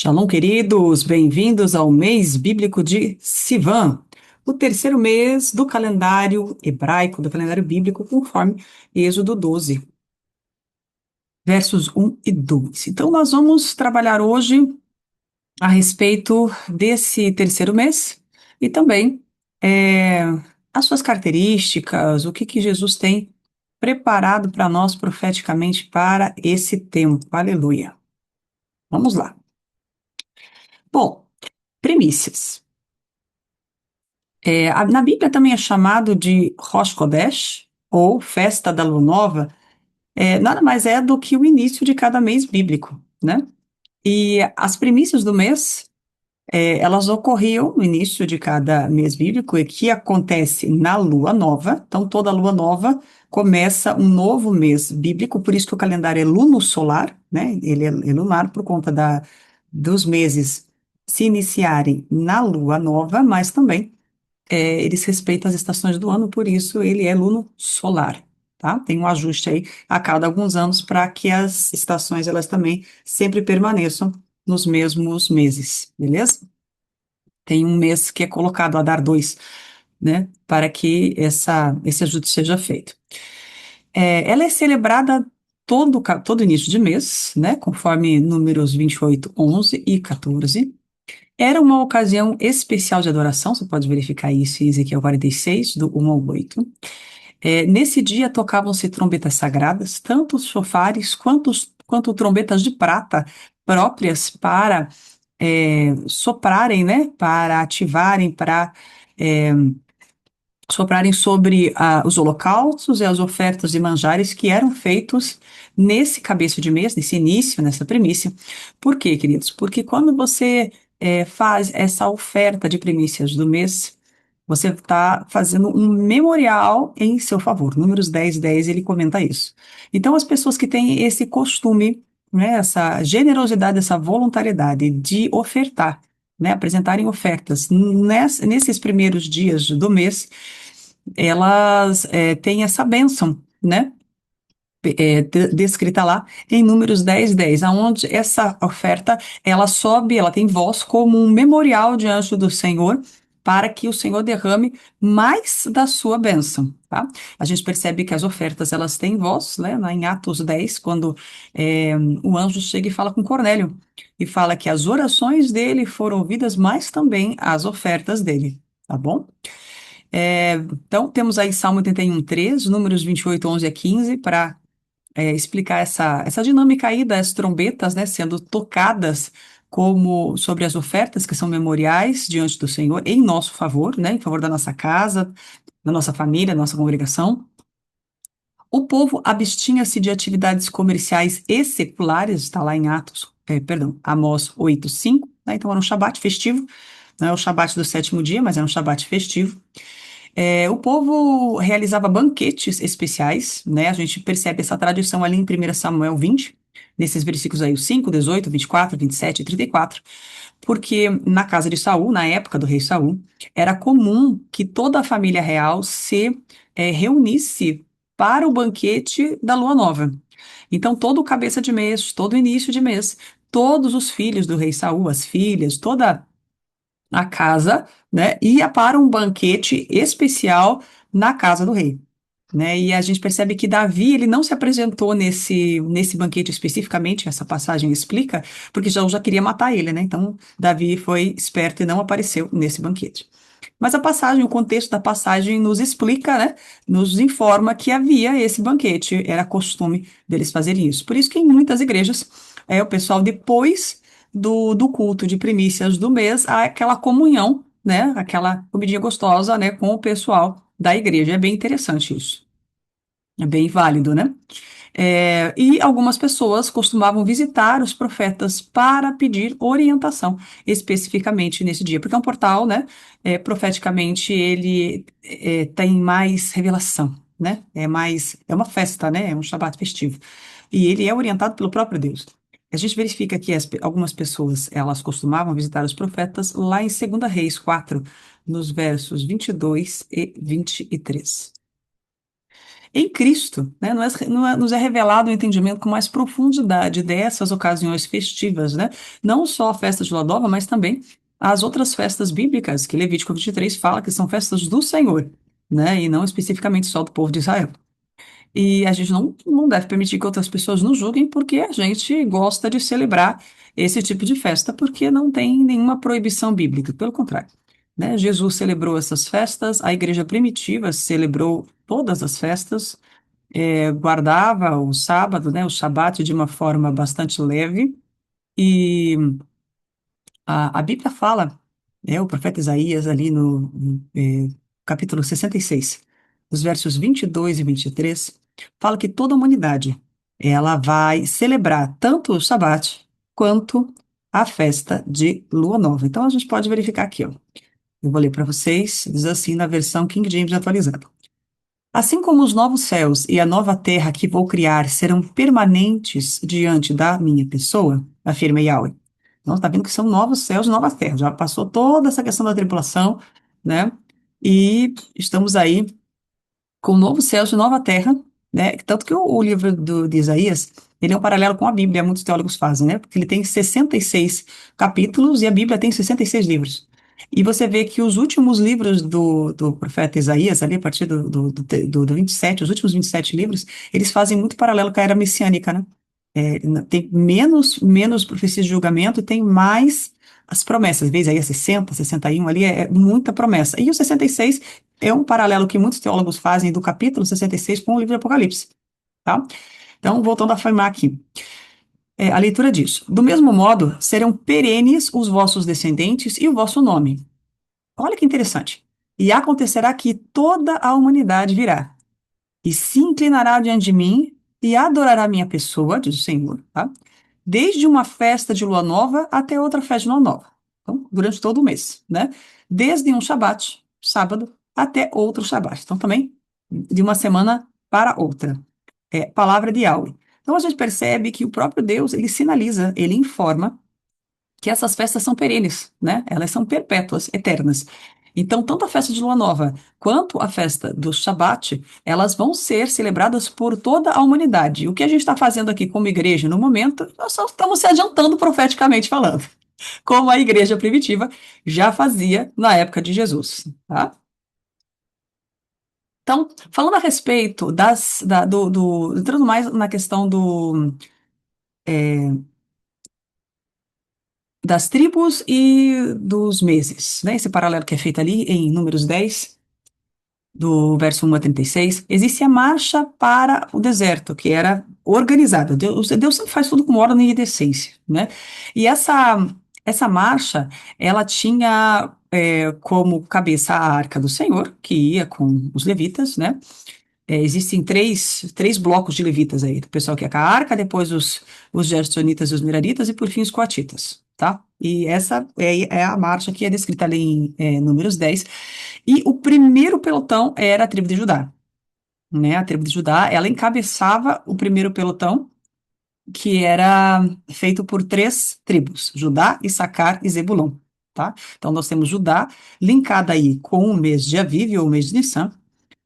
Shalom, queridos, bem-vindos ao mês bíblico de Sivan, o terceiro mês do calendário hebraico, do calendário bíblico, conforme Êxodo 12, versos 1 e 2. Então, nós vamos trabalhar hoje a respeito desse terceiro mês e também é, as suas características, o que Jesus tem preparado para nós profeticamente para esse tempo. Aleluia. Vamos lá. Bom, primícias. Na Bíblia também é chamado de Rosh Kodesh, ou Festa da Lua Nova, nada mais é do que o início de cada mês bíblico, né? E as primícias do mês, elas ocorriam no início de cada mês bíblico, e que acontece na Lua Nova. Então, toda Lua Nova começa um novo mês bíblico, por isso que o calendário é luno-solar, né? Ele é lunar por conta dos meses se iniciarem na Lua Nova, mas também eles respeitam as estações do ano, por isso ele é luno solar, tá? Tem um ajuste aí a cada alguns anos para que as estações elas também sempre permaneçam nos mesmos meses, beleza? Tem um mês que é colocado a dar dois, né? Para que esse ajuste seja feito. Ela é celebrada todo início de mês, né? Conforme números 28, 11 e 14. Era uma ocasião especial de adoração, você pode verificar isso em Ezequiel 46, do 1 ao 8. Nesse dia tocavam-se trombetas sagradas, tanto os chofares quanto trombetas de prata, próprias para soprarem, né, para ativarem, para é, soprarem sobre os holocaustos e as ofertas de manjares que eram feitos nesse cabeço de mês, nesse início, nessa primícia. Por quê, queridos? Porque quando você faz essa oferta de primícias do mês, você está fazendo um memorial em seu favor. Números 10, 10, ele comenta isso. Então, as pessoas que têm esse costume, né, essa generosidade, essa voluntariedade de ofertar, né, apresentarem ofertas nesses primeiros dias do mês, elas têm essa bênção, né? Descrita lá em Números 10, 10, aonde essa oferta, ela sobe, ela tem voz como um memorial diante do Senhor, para que o Senhor derrame mais da sua bênção, tá? A gente percebe que as ofertas, elas têm voz, né? Lá em Atos 10, quando o anjo chega e fala com Cornélio, e fala que as orações dele foram ouvidas, mas também as ofertas dele, tá bom? Então, temos aí Salmo 81, 3, números 28, 11 a 15, para explicar essa dinâmica aí das trombetas, né, sendo tocadas como sobre as ofertas que são memoriais diante do Senhor, em nosso favor, né, em favor da nossa casa, da nossa família, da nossa congregação. O povo abstinha-se de atividades comerciais e seculares, está lá em Amós 8, 5, né, então era um shabat festivo, não é o shabat do sétimo dia, mas era um shabat festivo. O povo realizava banquetes especiais, né? A gente percebe essa tradição ali em 1 Samuel 20, nesses versículos aí, o 5, 18, 24, 27 e 34, porque na casa de Saul, na época do rei Saul, era comum que toda a família real se reunisse para o banquete da lua nova. Então, todo o cabeça de mês, todo início de mês, todos os filhos do rei Saul, as filhas, toda a casa, né, ia para um banquete especial na casa do rei, né? E a gente percebe que Davi, ele não se apresentou nesse banquete especificamente, essa passagem explica, porque já queria matar ele, né? Então, Davi foi esperto e não apareceu nesse banquete. Mas a passagem, o contexto da passagem nos explica, né? Nos informa que havia esse banquete, era costume deles fazerem isso. Por isso que em muitas igrejas, o pessoal, depois do culto de primícias do mês, há aquela comunhão, né? Aquela comidinha gostosa, né? Com o pessoal da igreja. É bem interessante isso. É bem válido, né? E algumas pessoas costumavam visitar os profetas para pedir orientação, especificamente nesse dia, porque é um portal, né? Profeticamente, ele tem mais revelação, né? É uma festa, né? É um Shabat festivo. E ele é orientado pelo próprio Deus. A gente verifica que algumas pessoas, elas costumavam visitar os profetas lá em 2 Reis 4, nos versos 22 e 23. em Cristo, né? Nos é revelado o entendimento com mais profundidade dessas ocasiões festivas, né? Não só a festa de Lua Nova, mas também as outras festas bíblicas, que Levítico 23 fala que são festas do Senhor, né? E não especificamente só do povo de Israel. E a gente não deve permitir que outras pessoas nos julguem porque a gente gosta de celebrar esse tipo de festa, porque não tem nenhuma proibição bíblica, pelo contrário. Né? Jesus celebrou essas festas, a igreja primitiva celebrou todas as festas, guardava o sábado, né, o shabat, de uma forma bastante leve, e a Bíblia fala, o profeta Isaías, ali no capítulo 66, os versos 22 e 23, fala que toda a humanidade ela vai celebrar tanto o Shabat quanto a festa de Lua Nova. Então a gente pode verificar aqui, ó. Eu vou ler para vocês, diz assim na versão King James atualizada. Assim como os novos céus e a nova terra que vou criar serão permanentes diante da minha pessoa, afirma Yahweh. Então, está vendo que são novos céus e novas terras. Já passou toda essa questão da tribulação, né? E estamos aí com novos céus e nova terra, né? Tanto que o livro de Isaías, ele é um paralelo com a Bíblia, muitos teólogos fazem, né? Porque ele tem 66 capítulos e a Bíblia tem 66 livros. E você vê que os últimos livros do profeta Isaías, ali a partir do 27, os últimos 27 livros, eles fazem muito paralelo com a era messiânica, né? Tem menos profecias de julgamento e tem mais as promessas. Vê Isaías 60, 61, ali é muita promessa. E o 66 é um paralelo que muitos teólogos fazem do capítulo 66 com o livro de Apocalipse, tá? Então, voltando a afirmar aqui, a leitura diz: do mesmo modo, serão perenes os vossos descendentes e o vosso nome. Olha que interessante. E acontecerá que toda a humanidade virá e se inclinará diante de mim e adorará minha pessoa, diz o Senhor, tá? Desde uma festa de lua nova até outra festa de lua nova. Então, durante todo o mês, né? Desde um shabat, sábado, até outro shabat. Então, também de uma semana para outra. É palavra de Yahweh. Então, a gente percebe que o próprio Deus, ele sinaliza, ele informa que essas festas são perenes, né? Elas são perpétuas, eternas. Então, tanto a festa de Lua Nova quanto a festa do Shabat, elas vão ser celebradas por toda a humanidade. O que a gente está fazendo aqui como igreja no momento, nós só estamos se adiantando profeticamente falando, como a igreja primitiva já fazia na época de Jesus, tá? Então, falando a respeito entrando mais na questão das tribos e dos meses, né? Esse paralelo que é feito ali em Números 10, do verso 1 a 36, existe a marcha para o deserto, que era organizada. Deus sempre faz tudo com ordem e decência, né? E essa marcha, ela tinha como cabeça a Arca do Senhor, que ia com os levitas, né? Existem três blocos de levitas aí. O pessoal que é com a arca, depois os gersonitas e os meraritas, e por fim os coatitas, tá? E essa é a marcha que é descrita ali em Números 10. E o primeiro pelotão era a tribo de Judá, né? A tribo de Judá, ela encabeçava o primeiro pelotão, que era feito por três tribos, Judá, Issacar e Zebulon, tá? Então nós temos Judá linkada aí com o mês de Aviv, ou o mês de Nissan.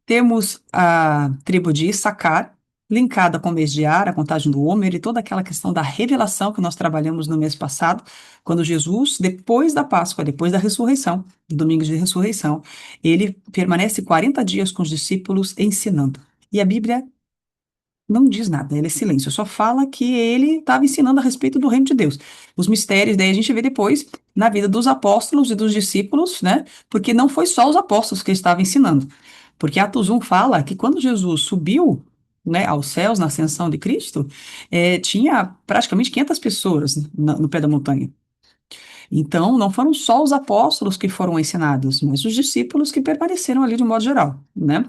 Temos a tribo de Issacar, linkada com o mês de Ar, a contagem do Homer e toda aquela questão da revelação que nós trabalhamos no mês passado, quando Jesus, depois da Páscoa, depois da ressurreição, do domingo de ressurreição, ele permanece 40 dias com os discípulos ensinando. E a Bíblia não diz nada, ele é silêncio, só fala que ele estava ensinando a respeito do reino de Deus. Os mistérios, daí a gente vê depois na vida dos apóstolos e dos discípulos, né? Porque não foi só os apóstolos que ele estava ensinando. Porque Atos 1 fala que quando Jesus subiu, né, aos céus, na ascensão de Cristo, tinha praticamente 500 pessoas no pé da montanha. Então, não foram só os apóstolos que foram ensinados, mas os discípulos que permaneceram ali de um modo geral, né?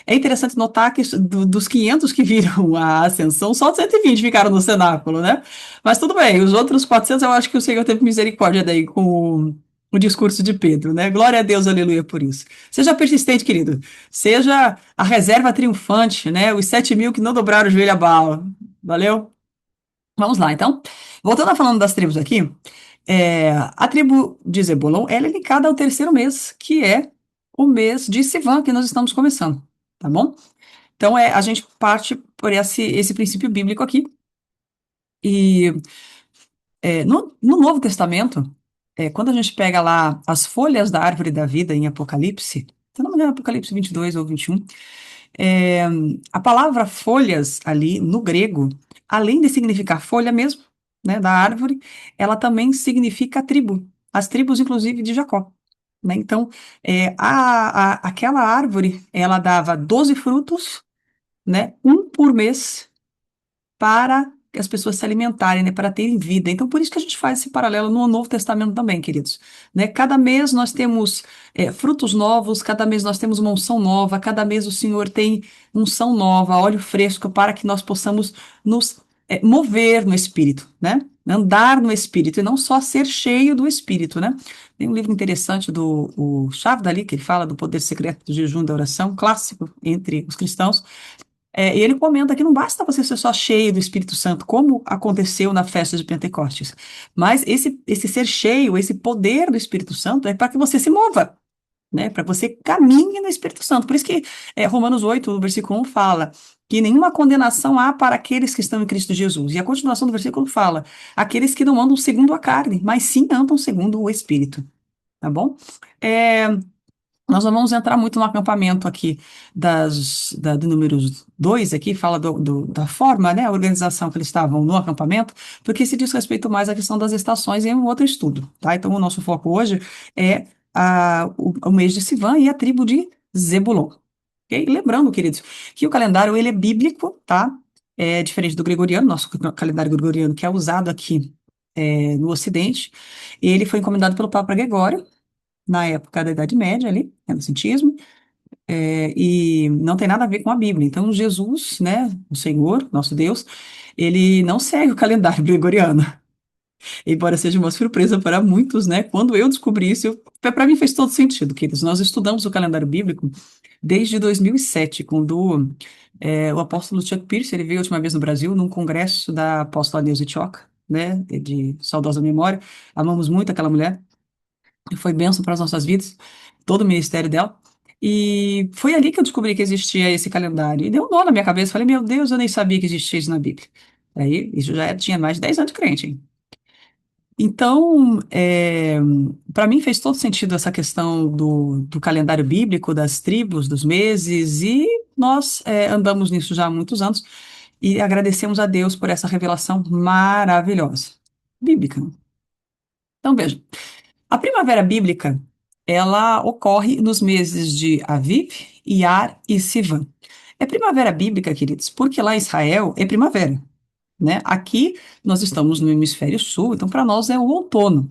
É interessante notar que dos 500 que viram a ascensão, só 120 ficaram no cenáculo, né? Mas tudo bem, os outros 400 eu acho que o Senhor teve misericórdia daí com o discurso de Pedro, né? Glória a Deus, aleluia por isso. Seja persistente, querido. Seja a reserva triunfante, né? Os 7.000 que não dobraram o joelho a Baal. Valeu? Vamos lá, então. Voltando a falando das tribos aqui, a tribo de Zebulon, ela é ligada ao terceiro mês, que é o mês de Sivan, que nós estamos começando, tá bom? Então, a gente parte por esse princípio bíblico aqui. E no Novo Testamento, quando a gente pega lá as folhas da árvore da vida em Apocalipse, se eu não me engano, Apocalipse 22 ou 21, é, a palavra folhas ali no grego, além de significar folha mesmo, né, da árvore, ela também significa tribo, as tribos, inclusive, de Jacó. Né? Então, aquela árvore, ela dava 12 frutos, né, um por mês, para que as pessoas se alimentarem, né, para terem vida. Então, por isso que a gente faz esse paralelo no Novo Testamento também, queridos. Né? Cada mês nós temos frutos novos, cada mês nós temos uma unção nova, cada mês o Senhor tem unção nova, óleo fresco, para que nós possamos nos mover no Espírito, né? Andar no Espírito e não só ser cheio do Espírito, né? Tem um livro interessante do o Chave Dali, que ele fala do poder secreto do jejum e da oração, clássico entre os cristãos, e ele comenta que não basta você ser só cheio do Espírito Santo, como aconteceu na festa de Pentecostes, mas esse ser cheio, esse poder do Espírito Santo é para que você se mova, né? Para que você caminhe no Espírito Santo. Por isso que Romanos 8, no versículo 1, fala que nenhuma condenação há para aqueles que estão em Cristo Jesus. E a continuação do versículo fala: aqueles que não andam segundo a carne, mas sim andam segundo o Espírito. Tá bom? É, nós não vamos entrar muito no acampamento aqui do número 2 aqui, fala da forma, né, a organização que eles estavam no acampamento, porque se diz respeito mais à questão das estações em um outro estudo, tá? Então, o nosso foco hoje é o mês de Sivan e a tribo de Zebulon, ok? Lembrando, queridos, que o calendário, ele é bíblico, tá? É diferente do gregoriano, nosso calendário gregoriano, que é usado aqui no Ocidente. Ele foi encomendado pelo Papa Gregório, na época da Idade Média ali, né, no cientismo, e não tem nada a ver com a Bíblia. Então, Jesus, né, o Senhor, nosso Deus, ele não segue o calendário gregoriano, embora seja uma surpresa para muitos, né? Quando eu descobri isso, para mim fez todo sentido, queridos. Nós estudamos o calendário bíblico desde 2007, quando o apóstolo Chuck Pierce, ele veio a última vez no Brasil, num congresso da apóstola Neuza Tioca, né, de saudosa memória. Amamos muito aquela mulher. Foi bênção para as nossas vidas, todo o ministério dela. E foi ali que eu descobri que existia esse calendário. E deu um nó na minha cabeça. Falei, meu Deus, eu nem sabia que existia isso na Bíblia. Aí, isso tinha mais de 10 anos de crente, hein? Então, para mim fez todo sentido essa questão do calendário bíblico, das tribos, dos meses, e nós andamos nisso já há muitos anos e agradecemos a Deus por essa revelação maravilhosa, bíblica. Então, veja. A primavera bíblica, ela ocorre nos meses de Aviv, Iyar e Sivan. É primavera bíblica, queridos, porque lá em Israel é primavera, né? Aqui nós estamos no hemisfério sul, então para nós é o outono.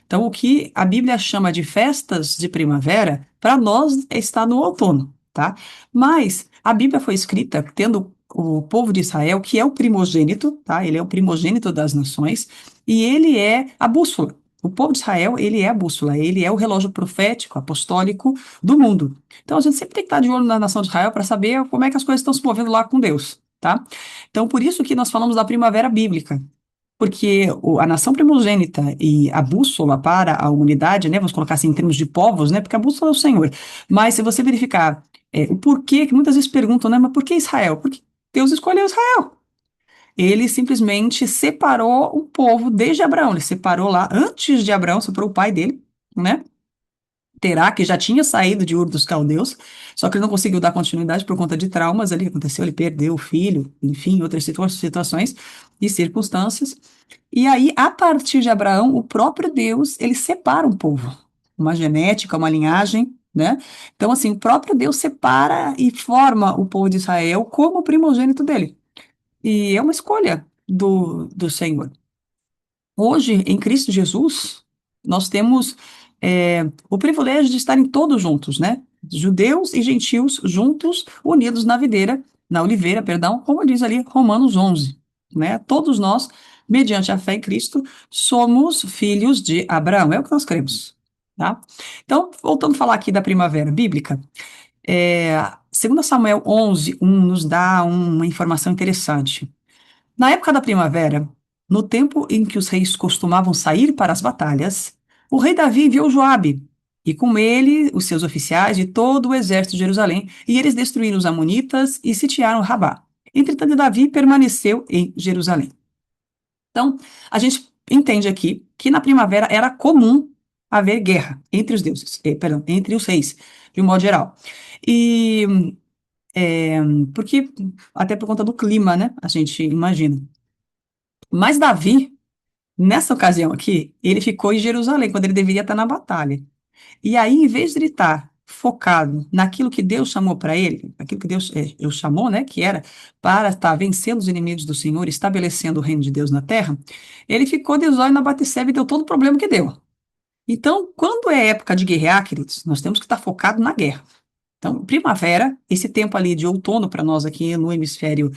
Então, o que a Bíblia chama de festas de primavera, para nós está no outono, tá? Mas a Bíblia foi escrita tendo o povo de Israel, que é o primogênito, tá? Ele é o primogênito das nações, e ele é a bússola. O povo de Israel, ele é a bússola, ele é o relógio profético, apostólico do mundo. Então, a gente sempre tem que estar de olho na nação de Israel para saber como é que as coisas estão se movendo lá com Deus, tá? Então, por isso que nós falamos da primavera bíblica, porque a nação primogênita e a bússola para a humanidade, né, vamos colocar assim em termos de povos, né, porque a bússola é o Senhor. Mas se você verificar o porquê, que muitas vezes perguntam, né, mas por que Israel? Porque Deus escolheu Israel. Ele simplesmente separou o povo desde Abraão. Ele separou lá, antes de Abraão, separou o pai dele, né? Terá, que já tinha saído de Ur dos Caldeus, só que ele não conseguiu dar continuidade por conta de traumas ali que aconteceu, ele perdeu o filho, enfim, outras situações e circunstâncias. E aí, a partir de Abraão, o próprio Deus, ele separa um povo, uma genética, uma linhagem, né? Então, assim, o próprio Deus separa e forma o povo de Israel como o primogênito dele. E é uma escolha do Senhor. Hoje, em Cristo Jesus, nós temos o privilégio de estarem todos juntos, né? Judeus e gentios juntos, unidos na oliveira, perdão, como diz ali Romanos 11, né? Todos nós, mediante a fé em Cristo, somos filhos de Abraão, é o que nós cremos, tá? Então, voltando a falar aqui da primavera bíblica, 2 Samuel 11:1 nos dá uma informação interessante. Na época da primavera, no tempo em que os reis costumavam sair para as batalhas, o rei Davi enviou Joabe e com ele os seus oficiais e todo o exército de Jerusalém, e eles destruíram os amonitas e sitiaram Rabá. Entretanto, Davi permaneceu em Jerusalém. Então, a gente entende aqui que na primavera era comum haver guerra entre os deuses, perdão, entre os reis, de um modo geral. E é, porque, até por conta do clima, né? A gente imagina. Mas Davi, nessa ocasião aqui, ele ficou em Jerusalém, quando ele deveria estar na batalha. E aí, em vez de ele estar focado naquilo que Deus chamou para ele, aquilo que Deus o chamou, né, que era para estar vencendo os inimigos do Senhor, estabelecendo o reino de Deus na terra, ele ficou de olho na Batseba e deu todo o problema que deu. Então, quando é época de guerrear, queridos, nós temos que estar focado na guerra. Então, primavera, esse tempo ali de outono para nós aqui no hemisfério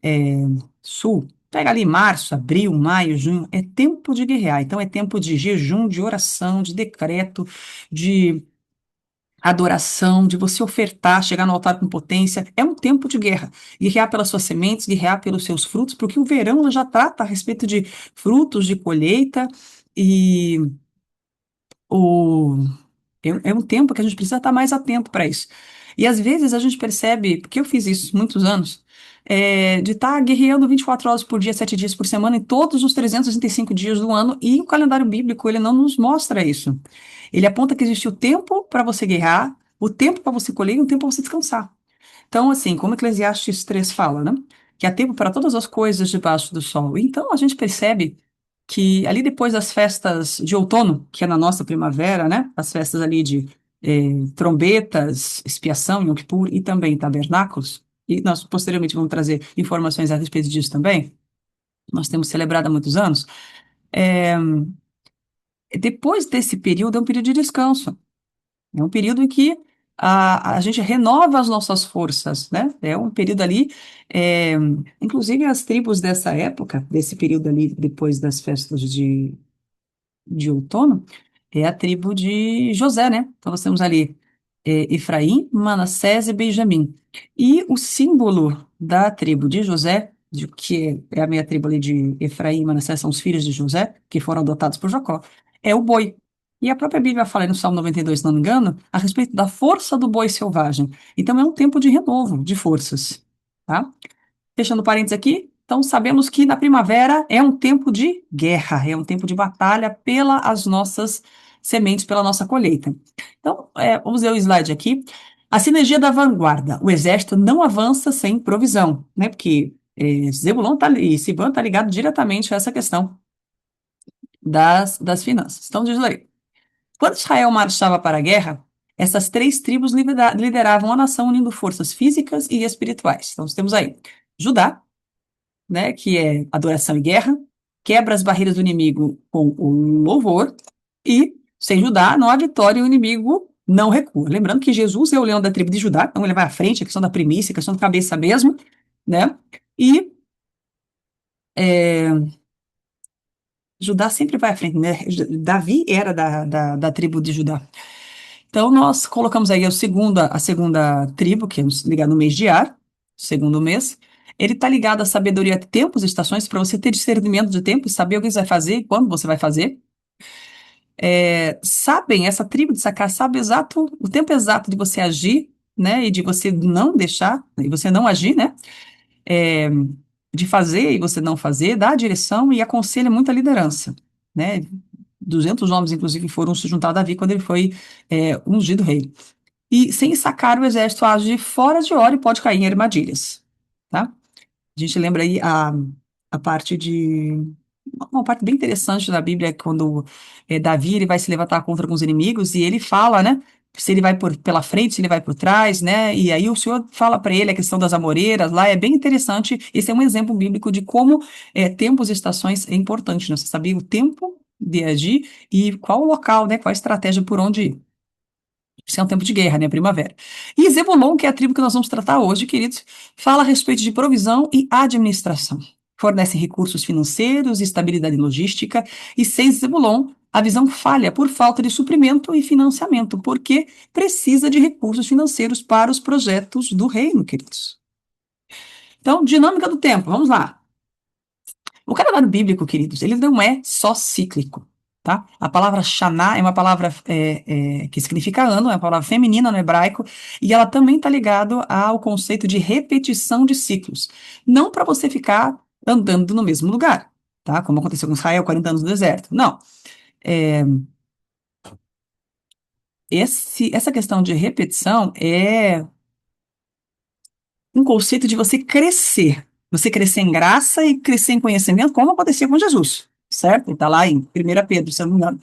é, sul, pega ali março, abril, maio, junho, é tempo de guerrear. Então, é tempo de jejum, de oração, de decreto, de adoração, de você ofertar, chegar no altar com potência. É um tempo de guerra. Guerrear pelas suas sementes, guerrear pelos seus frutos, porque o verão já trata a respeito de frutos, de colheita, e o é um tempo que a gente precisa estar mais atento para isso. E às vezes a gente percebe, porque eu fiz isso muitos anos, de estar guerreando 24 horas por dia, 7 dias por semana, em todos os 365 dias do ano, e o calendário bíblico, ele não nos mostra isso. Ele aponta que existe o tempo para você guerrear, o tempo para você colher e o tempo para você descansar. Então, assim, como Eclesiastes 3 fala, né? Que há tempo para todas as coisas debaixo do sol. Então, a gente percebe que ali depois das festas de outono, que é na nossa primavera, né? As festas ali de trombetas, expiação, Yom Kippur e também tabernáculos, e nós posteriormente vamos trazer informações a respeito disso também, nós temos celebrado há muitos anos. é, Depois desse período, é um período de descanso. É um período em que a gente renova as nossas forças, né? É um período ali, é, inclusive as tribos dessa época, desse período ali, depois das festas de outono, é a tribo de José, né? Então nós temos ali Efraim, Manassés e Benjamim. E o símbolo da tribo de José, que é a meia tribo ali de Efraim e Manassés, são os filhos de José, que foram adotados por Jacó, é o boi. E a própria Bíblia fala no Salmo 92, se não me engano, a respeito da força do boi selvagem. Então é um tempo de renovo de forças, tá? Fechando parênteses aqui, então sabemos que na primavera é um tempo de guerra, é um tempo de batalha pelas nossas sementes, pela nossa colheita. Então, vamos ver o slide aqui. A sinergia da vanguarda. O exército não avança sem provisão, né? Porque Zebulon e Siban está ligado diretamente a essa questão das finanças. Então, diz aí. Quando Israel marchava para a guerra, essas três tribos lideravam a nação unindo forças físicas e espirituais. Então, nós temos aí Judá, né, que é adoração e guerra, quebra as barreiras do inimigo com o louvor, e sem Judá não há vitória e o inimigo não recua. Lembrando que Jesus é o leão da tribo de Judá, então ele vai à frente, a questão da primícia, a questão da cabeça mesmo, né? E Judá sempre vai à frente, né? Davi era da tribo de Judá. Então, nós colocamos aí a segunda tribo, que é ligada no mês de Ar, segundo mês. Ele está ligado à sabedoria de tempos e estações, para você ter discernimento de tempo, saber o que você vai fazer e quando você vai fazer. Essa tribo de Sacar sabe o tempo exato de você agir, né, e de você não deixar, e você não agir, né, é, de fazer e você não fazer, dá a direção e aconselha muita liderança, né. 200 homens, inclusive, foram se juntar a Davi quando ele foi ungido rei. E sem sacar, o exército age fora de hora e pode cair em armadilhas, tá? A gente lembra aí a parte de... Uma parte bem interessante da Bíblia é quando Davi ele vai se levantar contra alguns inimigos e ele fala, né? Se ele vai pela frente, se ele vai por trás, né? E aí o Senhor fala para ele a questão das amoreiras lá, é bem interessante. Esse é um exemplo bíblico de como tempos e estações é importante, né? Você saber o tempo de agir e qual o local, né? Qual a estratégia por onde ir. Isso é um tempo de guerra, né? Primavera. E Zebulon, que é a tribo que nós vamos tratar hoje, queridos, fala a respeito de provisão e administração. Fornece recursos financeiros, estabilidade logística, e sem Zebulon, a visão falha por falta de suprimento e financiamento, porque precisa de recursos financeiros para os projetos do reino, queridos. Então, dinâmica do tempo, vamos lá. O calendário bíblico, queridos, ele não é só cíclico. tá? A palavra Shana é uma palavra que significa ano, é uma palavra feminina no hebraico, e ela também está ligada ao conceito de repetição de ciclos. Não para você ficar andando no mesmo lugar, tá? Como aconteceu com Israel, 40 anos no deserto. Não. É, essa questão de repetição é um conceito de você crescer. Você crescer em graça e crescer em conhecimento, como acontecia com Jesus, certo? Está lá em 1 Pedro, se eu não me engano.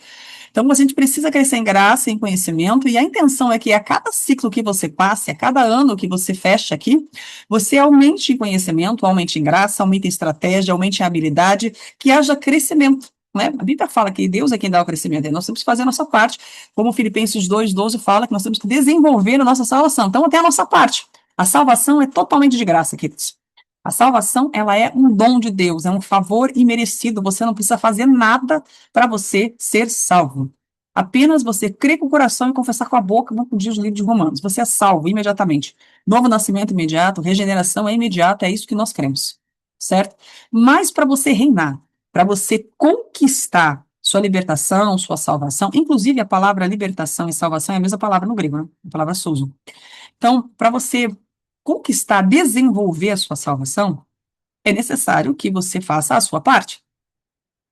Então, a gente precisa crescer em graça, em conhecimento, e a intenção é que a cada ciclo que você passe, a cada ano que você fecha aqui, você aumente em conhecimento, aumente em graça, aumente em estratégia, aumente em habilidade, que haja crescimento. Né? A Bíblia fala que Deus é quem dá o crescimento, e nós temos que fazer a nossa parte, como Filipenses 2:12 fala, que nós temos que desenvolver a nossa salvação. Então, até a nossa parte. A salvação é totalmente de graça, queridos. A salvação, ela é um dom de Deus, é um favor imerecido. Você não precisa fazer nada para você ser salvo. Apenas você crer com o coração e confessar com a boca, como diz o livro de Romanos. Você é salvo imediatamente. Novo nascimento imediato, regeneração é imediata, é isso que nós cremos, certo? Mas para você reinar, para você conquistar sua libertação, sua salvação, inclusive a palavra libertação e salvação é a mesma palavra no grego, né? A palavra sozo. Então, para você conquistar, desenvolver a sua salvação, é necessário que você faça a sua parte.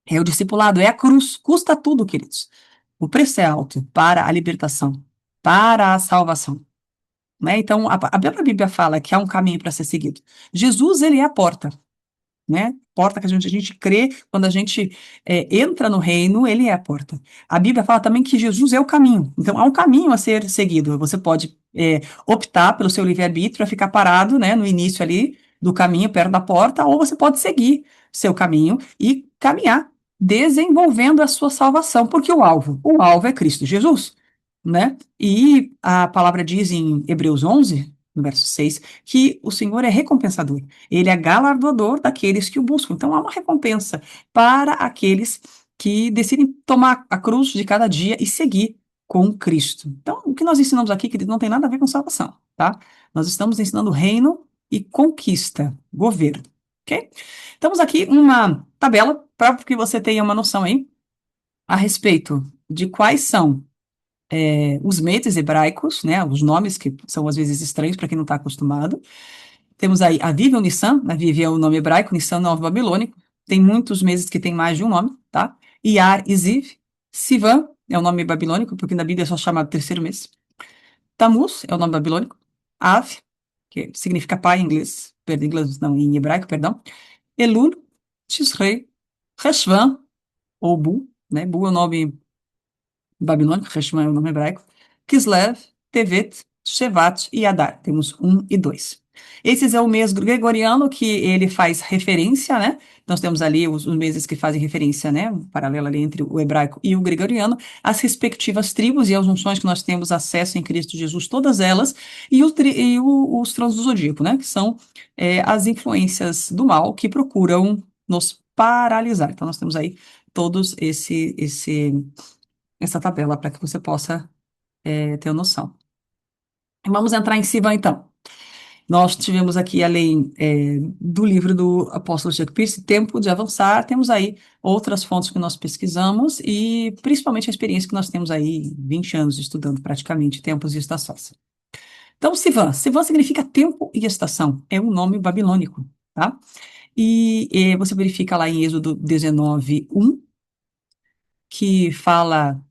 É o discipulado, é a cruz, custa tudo, queridos. O preço é alto para a libertação, para a salvação. Né? Então, a própria Bíblia fala que há um caminho para ser seguido. Jesus, ele é a porta, né? Porta que a gente crê, quando a gente entra no reino, ele é a porta. A Bíblia fala também que Jesus é o caminho. Então, há um caminho a ser seguido. Você pode optar pelo seu livre-arbítrio para ficar parado, né, no início ali do caminho, perto da porta, ou você pode seguir seu caminho e caminhar, desenvolvendo a sua salvação, porque o alvo é Cristo Jesus, né? E a palavra diz em Hebreus 11, no verso 6, que o Senhor é recompensador. Ele é galardoador daqueles que o buscam. Então, há uma recompensa para aqueles que decidem tomar a cruz de cada dia e seguir com Cristo. Então, o que nós ensinamos aqui, querido, não tem nada a ver com salvação, tá? Nós estamos ensinando reino e conquista, governo, ok? Temos aqui uma tabela para que você tenha uma noção aí a respeito de quais são os meses hebraicos, né? Os nomes que são às vezes estranhos para quem não está acostumado. Temos aí Aviv ou Nissan, Aviv é o nome hebraico, Nissan é o nome babilônico. Tem muitos meses que tem mais de um nome, tá? Iyar e Ziv. Sivan é o nome babilônico, porque na Bíblia é só chamado terceiro mês. Tammuz é o nome babilônico. Av, que significa pai em inglês, perdão, em inglês não, em hebraico, perdão. Elul, Tishrei, Reshvan, ou Bu, né? Bu é o nome babilônico, Reshvan é o nome hebraico. Kislev, Tevet, Shevat e Adar. Temos um e dois. Esses é o mês gregoriano que ele faz referência, né? Nós temos ali os meses que fazem referência, né? Um paralelo ali entre o hebraico e o gregoriano, as respectivas tribos e as unções que nós temos acesso em Cristo Jesus, todas elas, e, os trânsitos do zodíaco, né? Que são as influências do mal que procuram nos paralisar. Então, nós temos aí todos essa tabela para que você possa ter noção. Vamos entrar em Sivan, então. Nós tivemos aqui, além do livro do apóstolo Chuck Pierce, Tempo de Avançar, temos aí outras fontes que nós pesquisamos e principalmente a experiência que nós temos aí, 20 anos estudando praticamente tempos e estações. Então, Sivan significa tempo e estação, é um nome babilônico, tá? E você verifica lá em Êxodo 19:1, que fala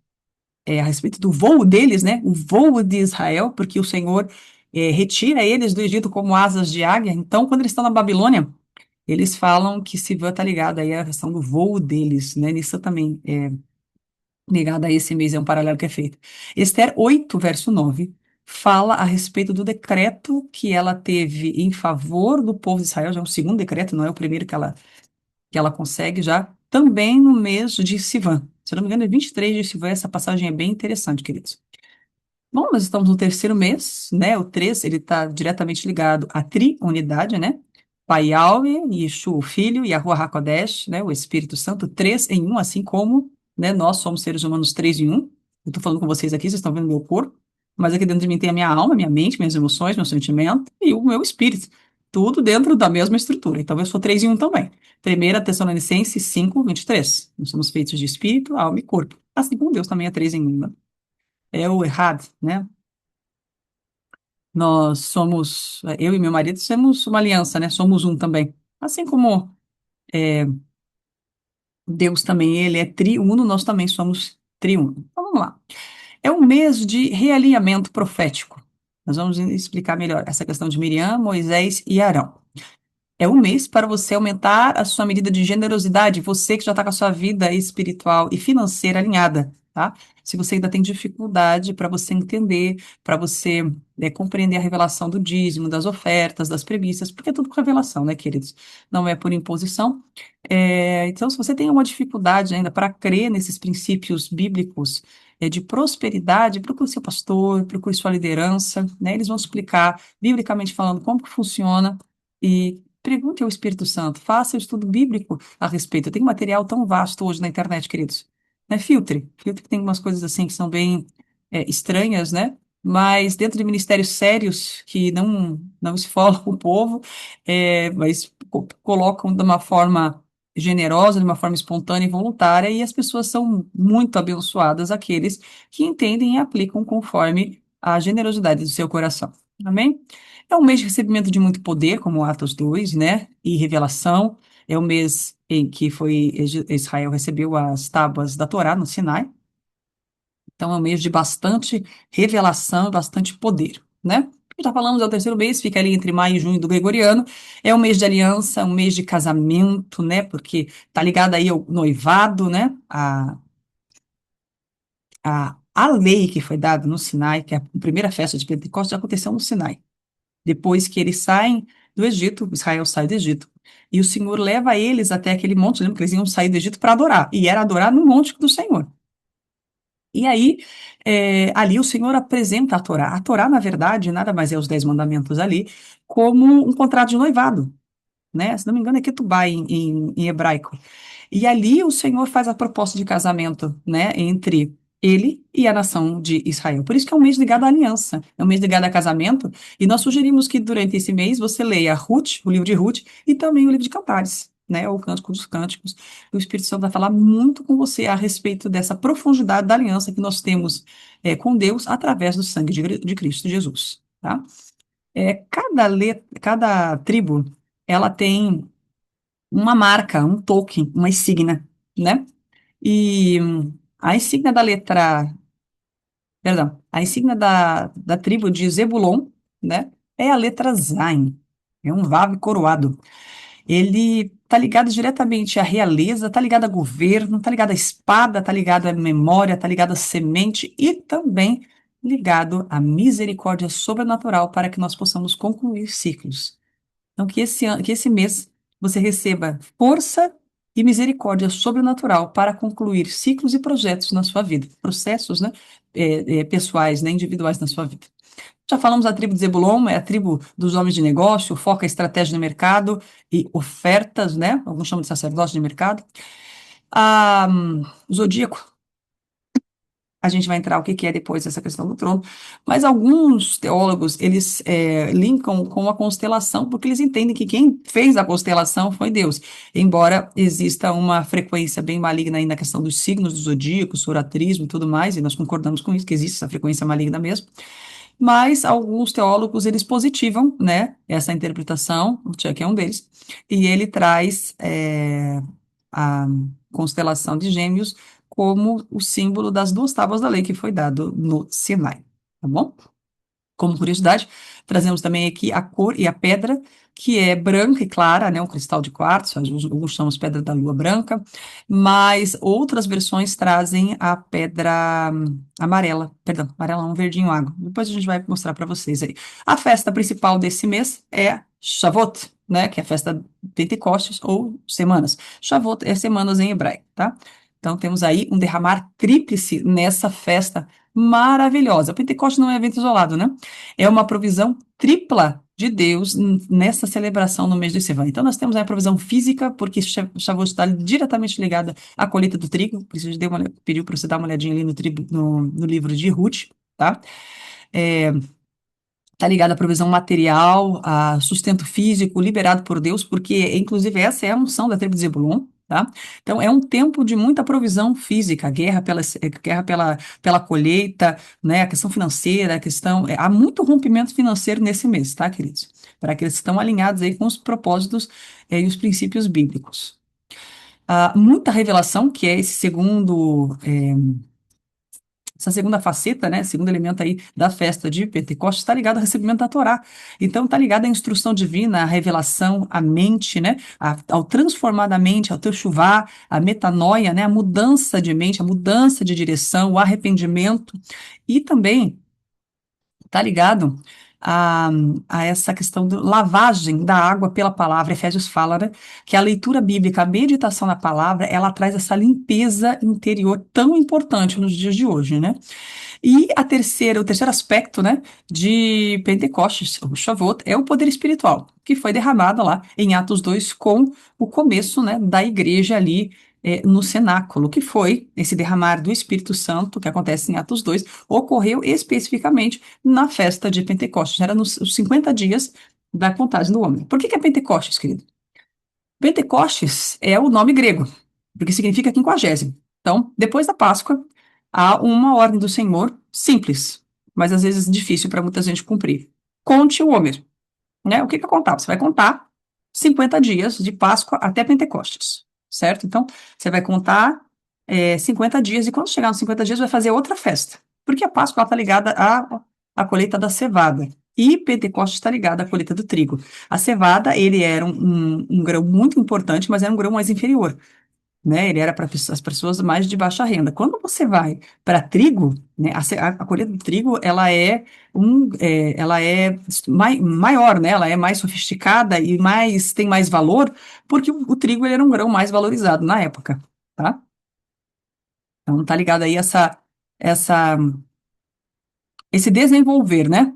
a respeito do voo deles, né? O voo de Israel, porque o Senhor retira eles do Egito como asas de águia. Então, quando eles estão na Babilônia, eles falam que Sivan está ligado aí à questão do voo deles, né? Isso também é ligado a esse mês, é um paralelo que é feito. Esther 8, verso 9, fala a respeito do decreto que ela teve em favor do povo de Israel, já é um segundo decreto, não é o primeiro que ela consegue já, também no mês de Sivan. Se eu não me engano, é 23 de Sivan, essa passagem é bem interessante, queridos. Bom, nós estamos no terceiro mês, né? O 3, ele está diretamente ligado à triunidade, né? Pai Yahweh, Yeshua, o Filho, Yahuwah HaKodesh, né? O Espírito Santo, três em um, assim como, né, nós somos seres humanos três em um. Eu estou falando com vocês aqui, vocês estão vendo meu corpo, mas aqui dentro de mim tem a minha alma, minha mente, minhas emoções, meu sentimento e o meu espírito. tudo dentro da mesma estrutura. Então, eu sou três em um também. 1 Tessalonicenses 5:23. Nós somos feitos de espírito, alma e corpo. Assim como Deus também é três em um, né? É o errado, né? Nós somos, eu e meu marido, somos uma aliança, né? Somos um também. Assim como Deus também, ele é triuno, nós também somos triuno. Então, vamos lá. É um mês de realinhamento profético. Nós vamos explicar melhor essa questão de Miriam, Moisés e Arão. É um mês para você aumentar a sua medida de generosidade, você que já está com a sua vida espiritual e financeira alinhada, tá? Se você ainda tem dificuldade para você entender, para você compreender a revelação do dízimo, das ofertas, das premissas, porque é tudo por revelação, né, queridos? Não é por imposição. Então, se você tem uma dificuldade ainda para crer nesses princípios bíblicos, de prosperidade, procure seu pastor, procure sua liderança, né? Eles vão explicar, biblicamente falando, como que funciona. E pergunte ao Espírito Santo, faça o estudo bíblico a respeito. Tem um material tão vasto hoje na internet, queridos. Né? Filtre, que tem umas coisas assim que são bem estranhas, né? Mas dentro de ministérios sérios que não esfolam o povo, mas colocam de uma forma generosa, de uma forma espontânea e voluntária, e as pessoas são muito abençoadas, aqueles que entendem e aplicam conforme a generosidade do seu coração. Amém? É um mês de recebimento de muito poder, como Atos 2, né? E revelação. É o mês em que Israel recebeu as tábuas da Torá no Sinai. Então, é um mês de bastante revelação e bastante poder, né? Já falamos, é o terceiro mês, fica ali entre maio e junho do gregoriano. É um mês de aliança, um mês de casamento, né? Porque tá ligado aí ao noivado, né? A lei que foi dada no Sinai, que é a primeira festa de Pentecostes, já aconteceu no Sinai. Depois que eles saem do Egito, Israel sai do Egito, e o Senhor leva eles até aquele monte, lembra que eles iam sair do Egito para adorar, e era adorar no monte do Senhor. E aí, ali o Senhor apresenta a Torá. A Torá, na verdade, nada mais é os 10 mandamentos ali, como um contrato de noivado, né? Se não me engano, é Ketubá em hebraico. E ali o Senhor faz a proposta de casamento, né, entre ele e a nação de Israel. Por isso que é um mês ligado à aliança, é um mês ligado a casamento, e nós sugerimos que durante esse mês você leia Ruth, o livro de Ruth, e também o livro de Cantares, né, ou Cântico dos Cânticos. O Espírito Santo vai falar muito com você a respeito dessa profundidade da aliança que nós temos com Deus através do sangue de Cristo Jesus, tá? Cada tribo, ela tem uma marca, um token, uma insígnia, né? E a insígnia da letra, perdão, a insígnia da tribo de Zebulon, né? É a letra Zain. É um Vav coroado. Ele tá ligado diretamente à realeza, tá ligado a governo, tá ligado à espada, tá ligado à memória, tá ligado à semente e também ligado à misericórdia sobrenatural para que nós possamos concluir ciclos. Então, que esse mês você receba força e misericórdia sobrenatural para concluir ciclos e projetos na sua vida, processos, né, pessoais, né, individuais na sua vida. Já falamos da tribo de Zebulon, é a tribo dos homens de negócio, foca em estratégia no mercado e ofertas, né? Alguns chamam de sacerdócio de mercado. O zodíaco, a gente vai entrar o que que é depois essa questão do trono, mas alguns teólogos, eles linkam com a constelação, porque eles entendem que quem fez a constelação foi Deus, embora exista uma frequência bem maligna aí na questão dos signos do zodíaco, soratrismo e tudo mais, e nós concordamos com isso, que existe essa frequência maligna mesmo, mas alguns teólogos, eles positivam, né, essa interpretação, o Chuck é um deles, e ele traz a constelação de Gêmeos como o símbolo das duas tábuas da lei que foi dado no Sinai, tá bom? Como curiosidade, trazemos também aqui a cor e a pedra, que é branca e clara, né, um cristal de quartzo, alguns chamamos pedra da lua branca, mas outras versões trazem a pedra amarela, perdão, amarela não, verdinho água. Depois a gente vai mostrar para vocês aí. A festa principal desse mês é Shavuot, né, que é a festa de Pentecostes ou semanas. Shavuot é semanas em hebraico, tá? Então temos aí um derramar tríplice nessa festa maravilhosa. O Pentecoste não é evento isolado, né? É uma provisão tripla de Deus nessa celebração no mês de Sivan. Então, nós temos aí a provisão física, porque Shavuot está diretamente ligada à colheita do trigo. Preciso pediu para você dar uma olhadinha ali no livro de Ruth, tá? É, Está ligado à provisão material, a sustento físico liberado por Deus, porque, inclusive, essa é a unção da tribo de Zebulon, tá? Então, é um tempo de muita provisão física, guerra pela colheita, né? A questão financeira, há muito rompimento financeiro nesse mês, tá, queridos? Para aqueles que estão alinhados aí com os propósitos, e os princípios bíblicos. Muita revelação, que é esse segundo. Essa segunda faceta, né, segundo elemento aí da festa de Pentecostes, está ligado ao recebimento da Torá. Então, está ligado à instrução divina, à revelação, à mente, né, ao transformar da mente, ao techuvá, à metanoia, né, a mudança de mente, a mudança de direção, o arrependimento. E também está ligado a, a essa questão da lavagem da água pela palavra. Efésios fala, né, que a leitura bíblica, a meditação na palavra, ela traz essa limpeza interior tão importante nos dias de hoje, né? E o terceiro aspecto, né, de Pentecostes, o Shavuot, é o poder espiritual, que foi derramado lá em Atos 2 com o começo, né, da igreja ali no cenáculo, que foi esse derramar do Espírito Santo, que acontece em Atos 2, ocorreu especificamente na festa de Pentecostes, era nos 50 dias da contagem do homem. Por que é Pentecostes, querido? Pentecostes é o nome grego, porque significa quinquagésimo. Então, depois da Páscoa, há uma ordem do Senhor simples, mas às vezes difícil para muita gente cumprir. Conte o Homer, né? O que que eu contar? Você vai contar 50 dias de Páscoa até Pentecostes, certo? Então, você vai contar 50 dias e quando chegar nos 50 dias vai fazer outra festa, porque a Páscoa está ligada à colheita da cevada e Pentecostes está ligada à colheita do trigo. A cevada, ele era um grão muito importante, mas era um grão mais inferior, né? Ele era para as pessoas mais de baixa renda. Quando você vai para trigo, né? A colheita do trigo, ela é maior, né? Ela é mais sofisticada e tem mais valor, porque o trigo ele era um grão mais valorizado na época, tá? Então tá ligado aí essa, esse desenvolver, né?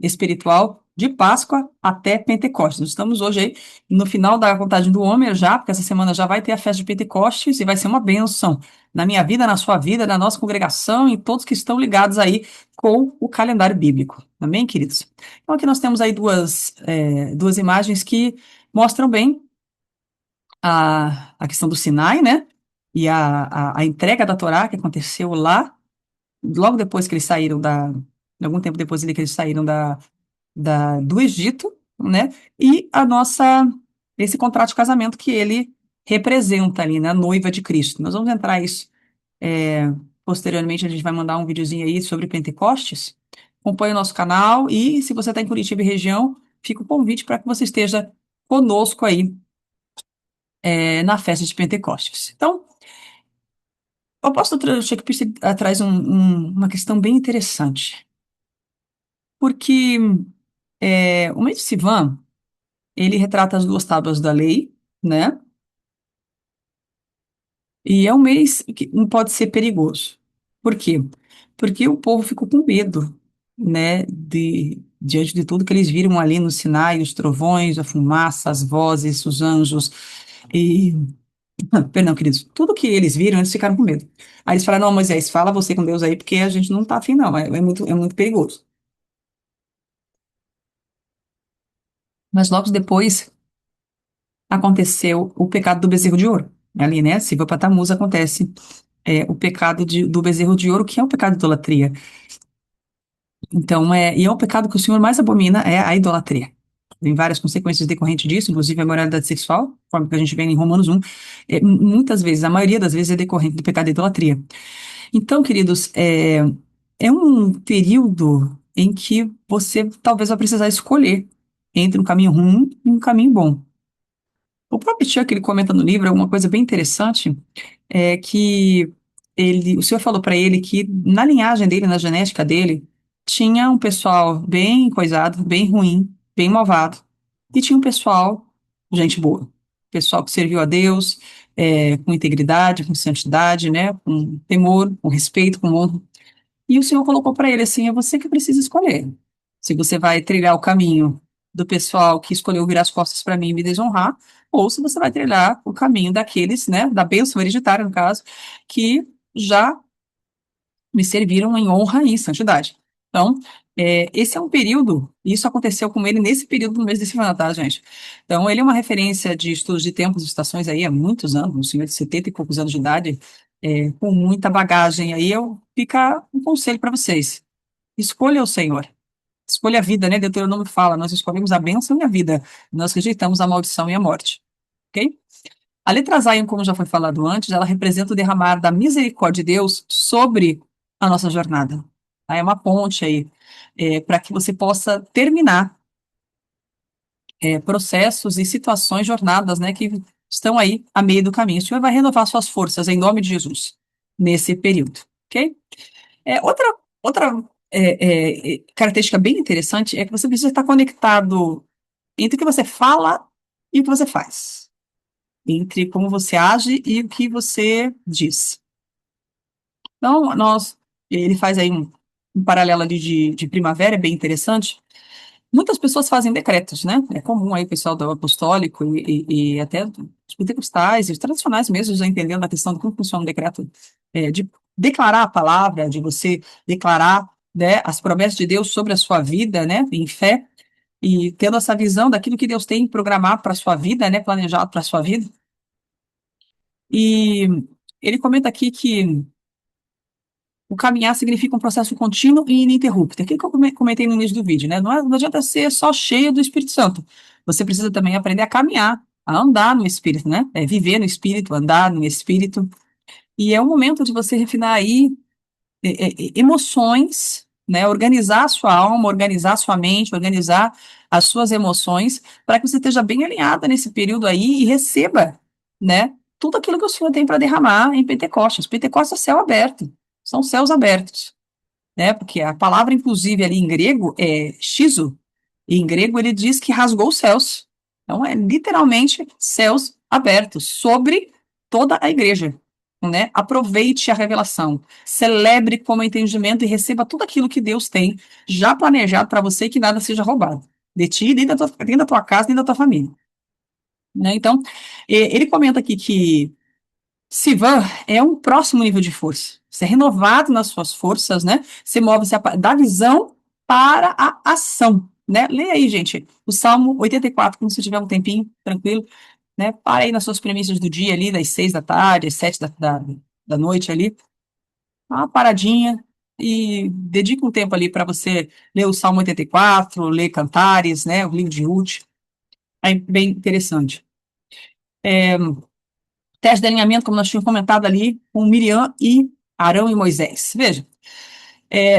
Espiritual de Páscoa até Pentecostes. Nós estamos hoje aí no final da contagem do Homer já, porque essa semana já vai ter a festa de Pentecostes e vai ser uma bênção na minha vida, na sua vida, na nossa congregação e todos que estão ligados aí com o calendário bíblico. Amém, queridos? Então aqui nós temos aí duas imagens que mostram bem a questão do Sinai, né? E a entrega da Torá que aconteceu lá, logo depois que eles saíram algum tempo depois que eles saíram do Egito, né? E esse contrato de casamento que ele representa ali, né? A noiva de Cristo. Nós vamos entrar isso posteriormente, a gente vai mandar um videozinho aí sobre Pentecostes. Acompanhe o nosso canal e se você está em Curitiba e região, fica o convite para que você esteja conosco aí na festa de Pentecostes. Então, o apóstolo Chuck Pierce traz uma questão bem interessante, porque o mês de Sivan, ele retrata as duas tábuas da lei, né? E é um mês que não pode ser perigoso. Por quê? Porque o povo ficou com medo, né? Diante de tudo que eles viram ali no Sinai, os trovões, a fumaça, as vozes, os anjos. E, perdão, queridos, tudo que eles viram, eles ficaram com medo. Aí eles falaram: não, Moisés, fala você com Deus aí, porque a gente não tá afim, não. É muito perigoso. Mas logo depois aconteceu o pecado do bezerro de ouro. Ali, né? Siva Tammuz acontece o pecado do bezerro de ouro, que é o pecado de idolatria. Então, e é o pecado que o Senhor mais abomina, é a idolatria. Tem várias consequências decorrentes disso, inclusive a imoralidade sexual, conforme que a gente vê em Romanos 1, muitas vezes, a maioria das vezes é decorrente do pecado da idolatria. Então, queridos, é um período em que você talvez vai precisar escolher entre um caminho ruim e um caminho bom. O próprio Chuck, ele comenta no livro uma coisa bem interessante, que o senhor falou para ele que na linhagem dele, na genética dele, tinha um pessoal bem coisado, bem ruim, bem malvado, e tinha um pessoal, gente boa, pessoal que serviu a Deus, com integridade, com santidade, né, com temor, com respeito, com honra. E o Senhor colocou para ele assim: é você que precisa escolher. Se você vai trilhar o caminho do pessoal que escolheu virar as costas para mim e me desonrar, ou se você vai trilhar o caminho daqueles, né, da bênção hereditária, no caso, que já me serviram em honra e santidade. Então, Esse é um período, isso aconteceu com ele nesse período do mês de semana, tá, gente? Então, ele é uma referência de estudos de tempos e estações aí há muitos anos, um senhor de 70 e poucos anos de idade, com muita bagagem. Aí fica um conselho para vocês: escolha o Senhor, escolha a vida, né? Deuteronômio fala: nós escolhemos a bênção e a vida, nós rejeitamos a maldição e a morte, ok? A letra Zion, como já foi falado antes, ela representa o derramar da misericórdia de Deus sobre a nossa jornada. Tá? É uma ponte aí, para que você possa terminar processos e situações, jornadas, né, que estão aí a meio do caminho. O Senhor vai renovar suas forças em nome de Jesus nesse período, ok? Outra característica bem interessante é que você precisa estar conectado entre o que você fala e o que você faz, entre como você age e o que você diz. Então, ele faz aí um paralelo ali de primavera, é bem interessante. Muitas pessoas fazem decretos, né? É comum aí o pessoal do apostólico e até os pentecostais e os tradicionais mesmo já entendendo a questão de como funciona um decreto, de declarar a palavra, de você declarar, né, as promessas de Deus sobre a sua vida, né, em fé, e tendo essa visão daquilo que Deus tem programado para a sua vida, né, planejado para a sua vida. E ele comenta aqui que o caminhar significa um processo contínuo e ininterrupto. Aquilo que eu comentei no início do vídeo, né? Não adianta ser só cheio do Espírito Santo. Você precisa também aprender a caminhar, a andar no Espírito, né? Viver no Espírito, andar no Espírito. E é um momento de você refinar aí emoções, né? Organizar a sua alma, organizar a sua mente, organizar as suas emoções, para que você esteja bem alinhada nesse período aí e receba, né? Tudo aquilo que o Senhor tem para derramar em Pentecostes. Pentecostes é céu aberto, são céus abertos, né? Porque a palavra, inclusive, ali em grego é xizo, e em grego ele diz que rasgou os céus. Então, é literalmente céus abertos sobre toda a igreja, né? Aproveite a revelação, celebre como entendimento e receba tudo aquilo que Deus tem já planejado para você, que nada seja roubado de ti, nem da tua casa, nem da tua família, né? Então, ele comenta aqui que Sivan é um próximo nível de força. Você é renovado nas suas forças, né? Você move-se da visão para a ação, né? Leia aí, gente, o Salmo 84, quando você tiver um tempinho, tranquilo, né? Para aí nas suas premissas do dia ali, das 6 da tarde, às 7 da noite ali, dá uma paradinha e dedica um tempo ali para você ler o Salmo 84, ler Cantares, né? O livro de Ruth. É bem interessante. Teste de alinhamento, como nós tínhamos comentado ali, com Miriam e Arão e Moisés. Veja,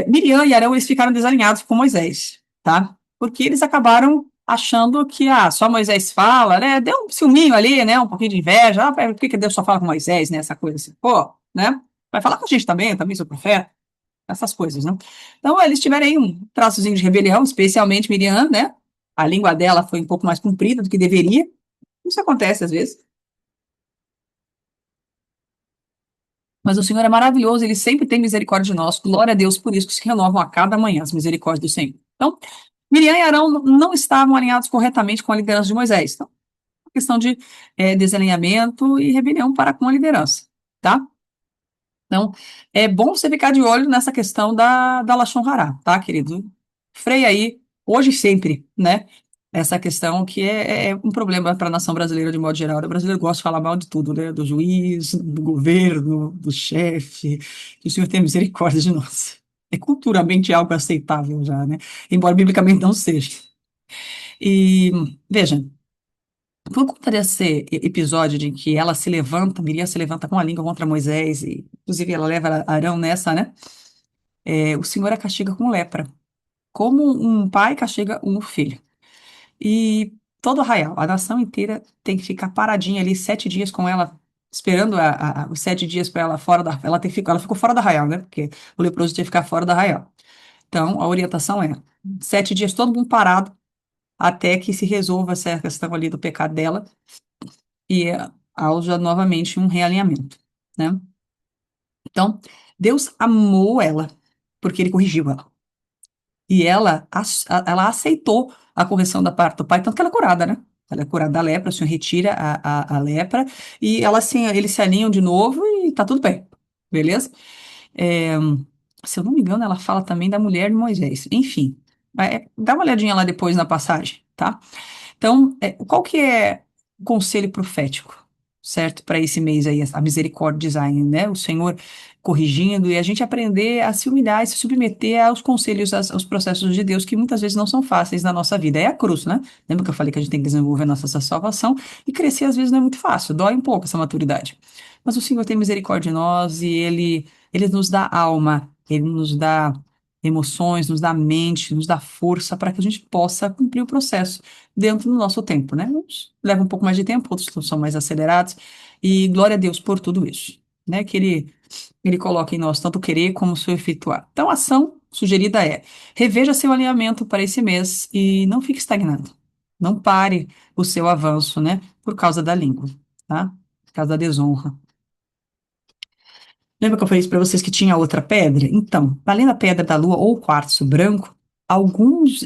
Miriam e Arão, eles ficaram desalinhados com Moisés, tá? Porque eles acabaram achando que, só Moisés fala, né? Deu um ciúminho ali, né? Um pouquinho de inveja. Por que Deus só fala com Moisés, né? Essa coisa assim. Pô, né? Vai falar com a gente também, eu também sou profeta. Essas coisas, né? Então, eles tiveram aí um traçozinho de rebelião, especialmente Miriam, né? A língua dela foi um pouco mais comprida do que deveria. Isso acontece às vezes. Mas o Senhor é maravilhoso, ele sempre tem misericórdia de nós. Glória a Deus por isso, que se renovam a cada manhã as misericórdias do Senhor. Então, Miriam e Arão não estavam alinhados corretamente com a liderança de Moisés. Então, questão de desalinhamento e rebelião para com a liderança, tá? Então, é bom você ficar de olho nessa questão da Lashon Hara, tá, querido? Freia aí, hoje e sempre, né? Essa questão que é um problema para a nação brasileira de modo geral. O brasileiro gosta de falar mal de tudo, né? Do juiz, do governo, do chefe. Que o Senhor tenha misericórdia de nós. É culturalmente algo aceitável já, né? Embora biblicamente não seja. E, veja, por conta desse episódio de que ela se levanta, Miriam se levanta com a língua contra Moisés, e inclusive ela leva Arão nessa, né? O Senhor a castiga com lepra, como um pai castiga um filho. E todo arraial, a nação inteira tem que ficar paradinha ali 7 dias com ela, esperando os 7 dias para ela fora da. Ela ficou fora do arraial, né? Porque o leproso tinha que ficar fora do arraial. Então, a orientação é 7 dias todo mundo parado até que se resolva essa questão ali do pecado dela e haja novamente um realinhamento, né? Então, Deus amou ela porque ele corrigiu ela. E ela aceitou a correção da parte do pai, tanto que ela é curada, né? Ela é curada da lepra, o Senhor retira a lepra e eles se alinham de novo e tá tudo bem, beleza? Se eu não me engano, ela fala também da mulher de Moisés. Enfim, dá uma olhadinha lá depois na passagem, tá? Então, qual que é o conselho profético, certo? Para esse mês aí, a Misericórdia Design, né? O Senhor corrigindo e a gente aprender a se humilhar e se submeter aos conselhos, aos processos de Deus, que muitas vezes não são fáceis na nossa vida. É a cruz, né? Lembra que eu falei que a gente tem que desenvolver a nossa salvação e crescer às vezes não é muito fácil, dói um pouco essa maturidade. Mas o Senhor tem misericórdia de nós e Ele nos dá alma, Ele nos dá emoções, nos dá mente, nos dá força para que a gente possa cumprir o processo dentro do nosso tempo, né? Uns levam um pouco mais de tempo, outros são mais acelerados, e glória a Deus por tudo isso, né? Que Ele coloca em nós tanto o querer como o seu efetuar. Então, a ação sugerida é: reveja seu alinhamento para esse mês e não fique estagnado. Não pare o seu avanço, né? Por causa da língua, tá? Por causa da desonra. Lembra que eu falei isso para vocês que tinha outra pedra? Então, além da pedra da lua ou quartzo branco, alguns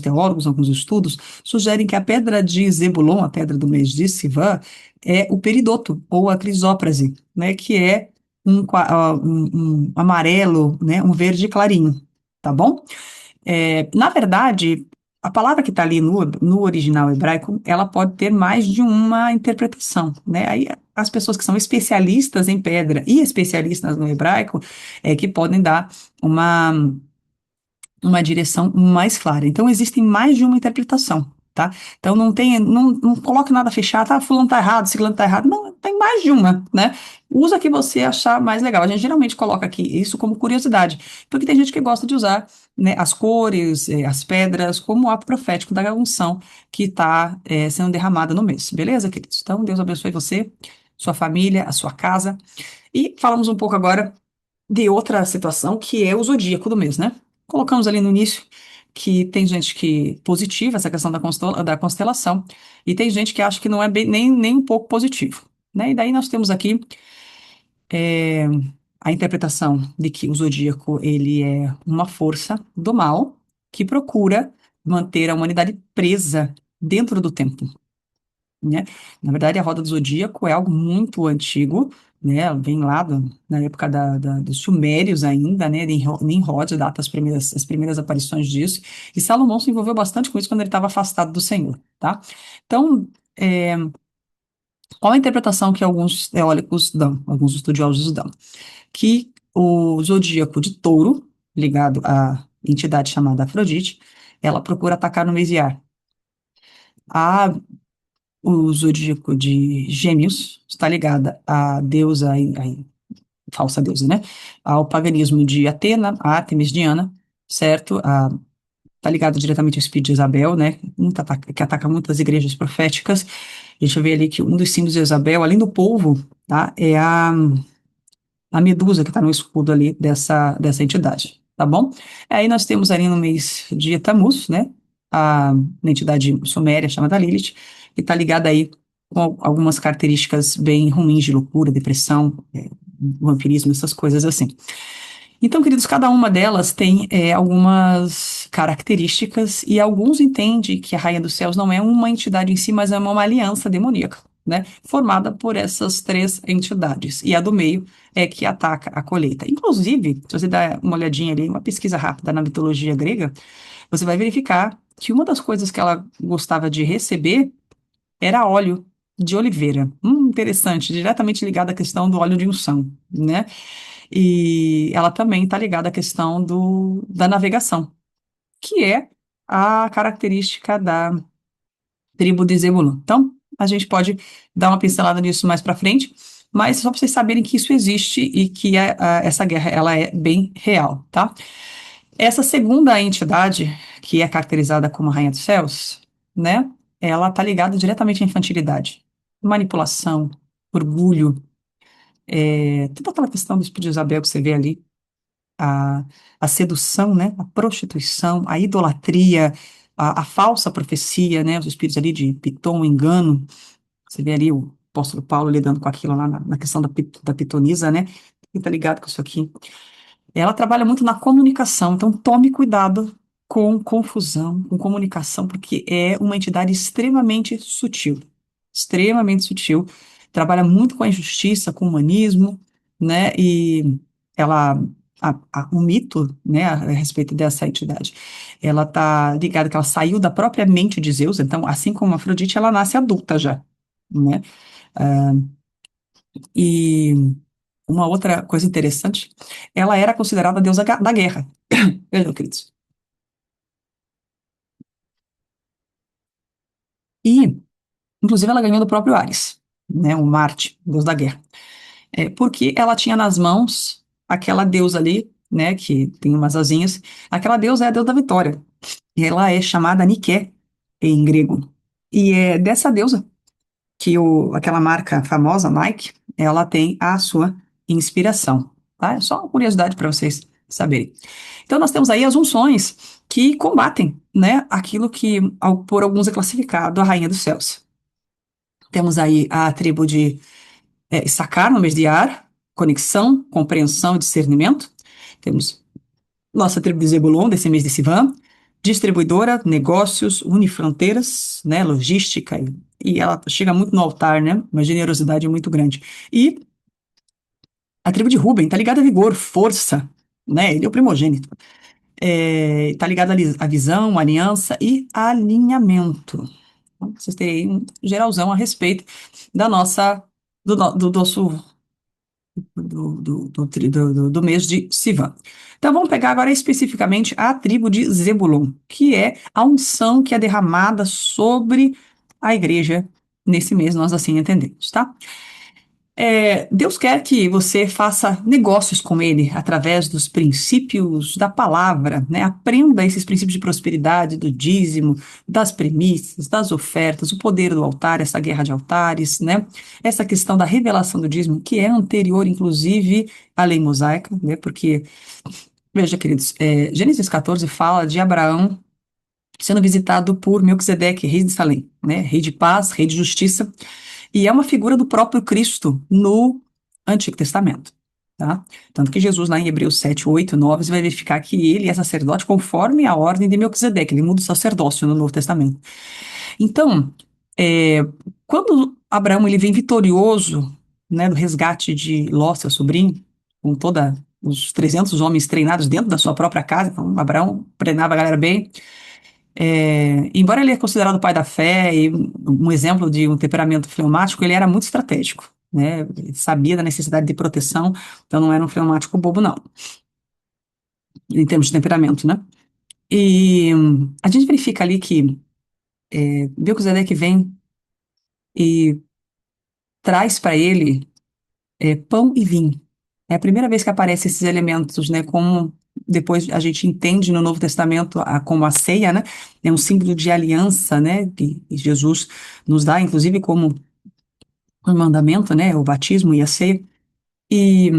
teólogos, alguns estudos, sugerem que a pedra de Zebulon, a pedra do mês de Sivan, é o peridoto, ou a crisóprase, né, que é um amarelo, né, um verde clarinho, tá bom? Na verdade, a palavra que está ali no original hebraico, ela pode ter mais de uma interpretação, né? Aí as pessoas que são especialistas em pedra e especialistas no hebraico que podem dar uma uma direção mais clara. Então, existem mais de uma interpretação, tá? Então, não coloque nada fechado, ah, fulano tá errado, ciclano tá errado. Não, tem mais de uma, né? Usa a que você achar mais legal. A gente geralmente coloca aqui isso como curiosidade, porque tem gente que gosta de usar, né, as cores, as pedras, como ato profético da unção que está sendo derramada no mês. Beleza, queridos? Então, Deus abençoe você, sua família, a sua casa. E falamos um pouco agora de outra situação, que é o zodíaco do mês, né? Colocamos ali no início que tem gente que positiva essa questão da constelação, e tem gente que acha que não é nem um pouco positivo, né? E daí nós temos aqui é, a interpretação de que o zodíaco ele é uma força do mal que procura manter a humanidade presa dentro do tempo, né? Na verdade, a roda do zodíaco é algo muito antigo, né? Ela vem lá na época dos Sumérios ainda, né? Nimrod data as primeiras aparições disso, e Salomão se envolveu bastante com isso quando ele estava afastado do Senhor, tá? Então, é, qual a interpretação que alguns teóricos dão, alguns estudiosos dão? Que o zodíaco de Touro, ligado à entidade chamada Afrodite, ela procura atacar no mês de Ar. A O zodíaco de Gêmeos está ligada à deusa, falsa deusa, né? Ao paganismo de Atena, a Ártemis Diana, certo? Está ligado diretamente ao espírito de Isabel, né? Que ataca muitas igrejas proféticas. A gente vê ali que um dos símbolos de Isabel, além do polvo, tá? É a medusa que está no escudo ali dessa entidade, tá bom? Aí nós temos ali no mês de Tammuz, né, a entidade suméria chamada Lilith, que está ligada aí com algumas características bem ruins de loucura, depressão, vampirismo, essas coisas assim. Então, queridos, cada uma delas tem algumas características e alguns entendem que a Rainha dos Céus não é uma entidade em si, mas é uma aliança demoníaca, né? Formada por essas três entidades. E a do meio é que ataca a colheita. Inclusive, se você der uma olhadinha ali, uma pesquisa rápida na mitologia grega, você vai verificar que uma das coisas que ela gostava de receber era óleo de oliveira. Interessante, diretamente ligado à questão do óleo de unção, né? E ela também está ligada à questão da navegação, que é a característica da tribo de Zebulun. Então, a gente pode dar uma pincelada nisso mais para frente, mas só para vocês saberem que isso existe e que essa guerra ela é bem real, tá? Essa segunda entidade, que é caracterizada como Rainha dos Céus, né? Ela está ligada diretamente à infantilidade, manipulação, orgulho, toda aquela questão do espírito de Isabel que você vê ali, a, a sedução, né? A prostituição, a idolatria, a falsa profecia, né? Os espíritos ali de Piton, engano. Você vê ali o apóstolo Paulo lidando com aquilo lá na questão da pitonisa, né? Quem tá ligado com isso aqui? Ela trabalha muito na comunicação, então tome cuidado com confusão, com comunicação, porque é uma entidade extremamente sutil, trabalha muito com a injustiça, com o humanismo, né? E ela o mito, né, a respeito dessa entidade. Ela está ligada que ela saiu da própria mente de Zeus, então, assim como Afrodite, ela nasce adulta já, né? Ah, e uma outra coisa interessante, ela era considerada a deusa da guerra. Perdão, queridos. E, inclusive, ela ganhou do próprio Ares, né, o Marte, deus da guerra. Porque ela tinha nas mãos aquela deusa ali, né, que tem umas asinhas. Aquela deusa é a deusa da vitória. E ela é chamada Nike em grego. E é dessa deusa que aquela marca famosa, Nike, ela tem a sua inspiração, tá? É só uma curiosidade para vocês saberem. Então, nós temos aí as unções que combatem, né, aquilo que, por alguns, é classificado a rainha dos céus. Temos aí a tribo de Issacar, no mês de Ar, conexão, compreensão e discernimento. Temos nossa tribo de Zebulon, desse mês de Sivan, distribuidora, negócios, unifronteiras, né, logística, e ela chega muito no altar, né, uma generosidade muito grande. E a tribo de Ruben está ligada a vigor, força, né, ele é o primogênito. Está ligada à visão, aliança e alinhamento. Então, vocês terem um geralzão a respeito da nossa, do nosso do mês de Sivan. Então vamos pegar agora especificamente a tribo de Zebulon, que é a unção que é derramada sobre a igreja nesse mês, nós assim entendemos, tá? Deus quer que você faça negócios com Ele através dos princípios da palavra, né? Aprenda esses princípios de prosperidade, do dízimo, das premissas, das ofertas, o poder do altar, essa guerra de altares, né? Essa questão da revelação do dízimo, que é anterior, inclusive, à lei mosaica, né? Porque, veja, queridos, Gênesis 14 fala de Abraão sendo visitado por Melquisedeque, rei de Salém, né? Rei de paz, rei de justiça. E é uma figura do próprio Cristo no Antigo Testamento, tá? Tanto que Jesus, lá em Hebreus 7, 8, 9, você vai verificar que ele é sacerdote conforme a ordem de Melquisedeque, ele muda o sacerdócio no Novo Testamento. Então, é, quando Abraão ele vem vitorioso, né, do resgate de Ló, seu sobrinho, com toda os 300 homens treinados dentro da sua própria casa, então Abraão treinava a galera bem, embora ele é considerado o pai da fé e um exemplo de um temperamento fleumático, ele era muito estratégico, né? Ele sabia da necessidade de proteção, então não era um fleumático bobo, não, em termos de temperamento, né? E a gente verifica ali que Melquisedeque vem e traz para ele pão e vinho. É a primeira vez que aparecem esses elementos, né? Como depois a gente entende no Novo Testamento como a ceia, né? É um símbolo de aliança, né? Que Jesus nos dá, inclusive, como um mandamento, né? O batismo e a ceia. E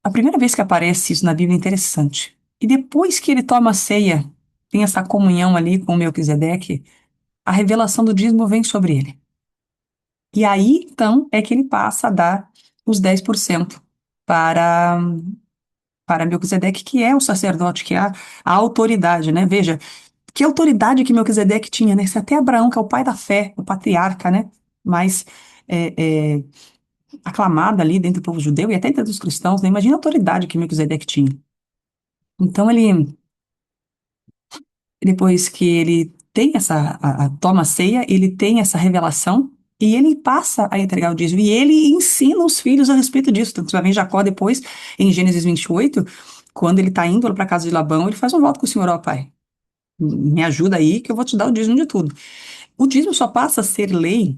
a primeira vez que aparece isso na Bíblia é interessante. E depois que ele toma a ceia, tem essa comunhão ali com Melquisedeque, a revelação do dízimo vem sobre ele. E aí, então, é que ele passa a dar os 10% para para Melquisedeque, que é o sacerdote, que é a autoridade, né? Veja, que autoridade que Melquisedeque tinha, né? Se até Abraão, que é o pai da fé, o patriarca, né? Mas é, é, aclamada ali dentro do povo judeu e até dentro dos cristãos, né? Imagina a autoridade que Melquisedeque tinha. Então ele, depois que ele tem toma a ceia, ele tem essa revelação e ele passa a entregar o dízimo e ele ensina os filhos a respeito disso. Então você vai ver Jacó depois, em Gênesis 28, quando ele está indo para a casa de Labão, ele faz um voto com o Senhor, ó pai, me ajuda aí que eu vou te dar o dízimo de tudo. O dízimo só passa a ser lei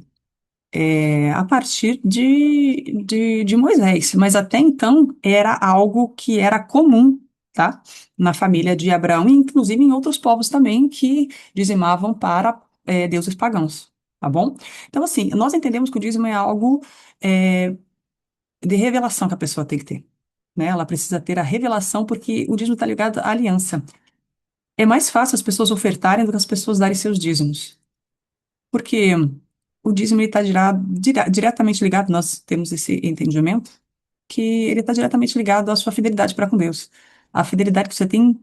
a partir de Moisés, mas até então era algo que era comum, tá? Na família de Abraão e inclusive em outros povos também que dizimavam para deuses pagãos, tá bom? Então, assim, nós entendemos que o dízimo é algo é, de revelação que a pessoa tem que ter, né? Ela precisa ter a revelação porque o dízimo está ligado à aliança. É mais fácil as pessoas ofertarem do que as pessoas darem seus dízimos. Porque o dízimo está diretamente ligado, nós temos esse entendimento, que ele está diretamente ligado à sua fidelidade para com Deus, à fidelidade que você tem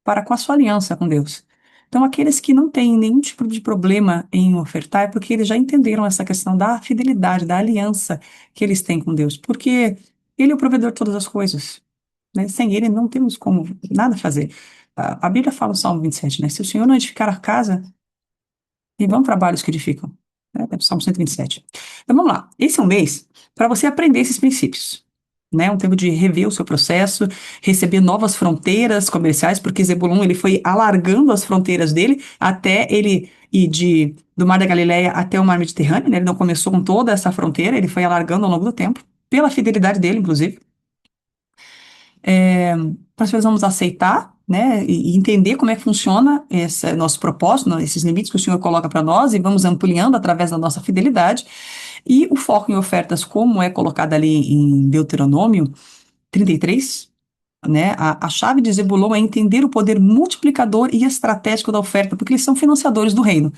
para com a sua aliança com Deus. Então, aqueles que não têm nenhum tipo de problema em ofertar, é porque eles já entenderam essa questão da fidelidade, da aliança que eles têm com Deus, porque Ele é o provedor de todas as coisas. né? Sem ele não temos como nada fazer. A Bíblia fala no Salmo 27, né? Se o Senhor não edificar a casa, e vão trabalhos que edificam. Né? É o Salmo 127. Então vamos lá. Esse é um mês para você aprender esses princípios. Né? Um tempo de rever o seu processo, receber novas fronteiras comerciais, porque Zebulon ele foi alargando as fronteiras dele até ele ir do Mar da Galileia até o Mar Mediterrâneo. Né? Ele não começou com toda essa fronteira, ele foi alargando ao longo do tempo, pela fidelidade dele, inclusive. Nós precisamos aceitar, né, e entender como é que funciona esse nosso propósito, esses limites que o Senhor coloca para nós, e vamos ampliando através da nossa fidelidade. E o foco em ofertas, como é colocado ali em Deuteronômio 33, né, a chave de Zebulon é entender o poder multiplicador e estratégico da oferta, porque eles são financiadores do reino.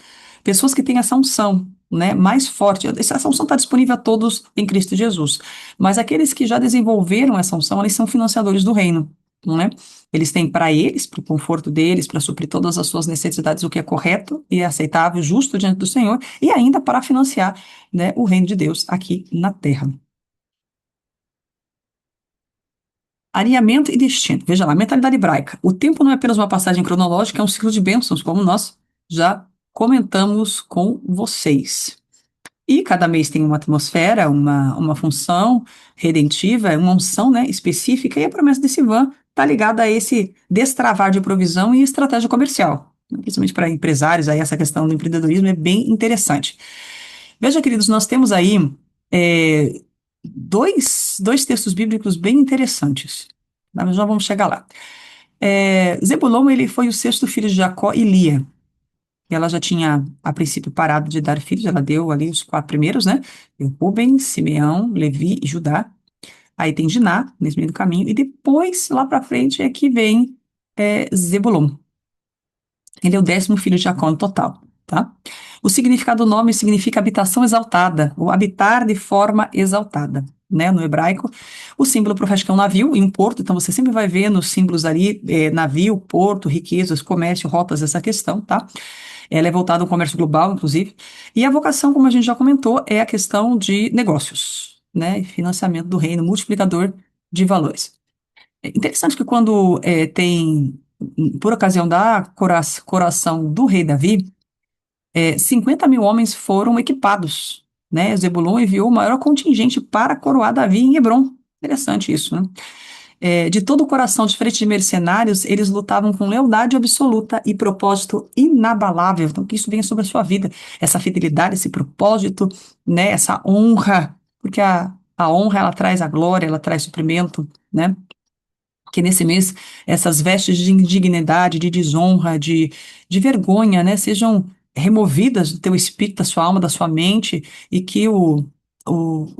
Pessoas que têm essa unção, né, mais forte. Essa unção está disponível a todos em Cristo Jesus. Mas aqueles que já desenvolveram essa unção, eles são financiadores do reino, não é? Eles têm para eles, para o conforto deles, para suprir todas as suas necessidades, o que é correto e aceitável, justo diante do Senhor, e ainda para financiar, né, o reino de Deus aqui na terra. Alinhamento e destino. Veja lá, mentalidade hebraica. O tempo não é apenas uma passagem cronológica, é um ciclo de bênçãos, como nós já comentamos com vocês. E cada mês tem uma atmosfera, uma função redentiva, uma unção, né, específica, e a promessa desse Ivan está ligada a esse destravar de provisão e estratégia comercial. Principalmente para empresários, aí essa questão do empreendedorismo é bem interessante. Veja, queridos, nós temos aí é, dois textos bíblicos bem interessantes. Mas já vamos chegar lá. Zebulon, ele foi o sexto filho de Jacó e Lia. Ela já tinha, a princípio, parado de dar filhos, ela deu ali os quatro primeiros, né? Deu Rúben, Simeão, Levi e Judá. Aí tem Diná, nesse meio do caminho, e depois, lá para frente, é que vem Zebulon. Ele é o 10º filho de Jacó no total, tá? O significado do nome significa habitação exaltada, ou habitar de forma exaltada, né? No hebraico, o símbolo profético é um navio e um porto, então você sempre vai ver nos símbolos ali, navio, porto, riquezas, comércio, rotas, essa questão, tá? Ela é voltada ao comércio global, inclusive. E a vocação, como a gente já comentou, é a questão de negócios, né? E financiamento do reino, multiplicador de valores. É interessante que quando tem, por ocasião da coroação do rei Davi, 50 mil homens foram equipados, né? Zebulon enviou o maior contingente para coroar Davi em Hebron. Interessante isso, né? De todo o coração, diferente de mercenários, eles lutavam com lealdade absoluta e propósito inabalável. Então, que isso venha sobre a sua vida, essa fidelidade, esse propósito, né? Essa honra, porque a honra, ela traz a glória, ela traz suprimento, né? Que nesse mês essas vestes de indignidade, de desonra, de vergonha, né, sejam removidas do teu espírito, da sua alma, da sua mente, e que o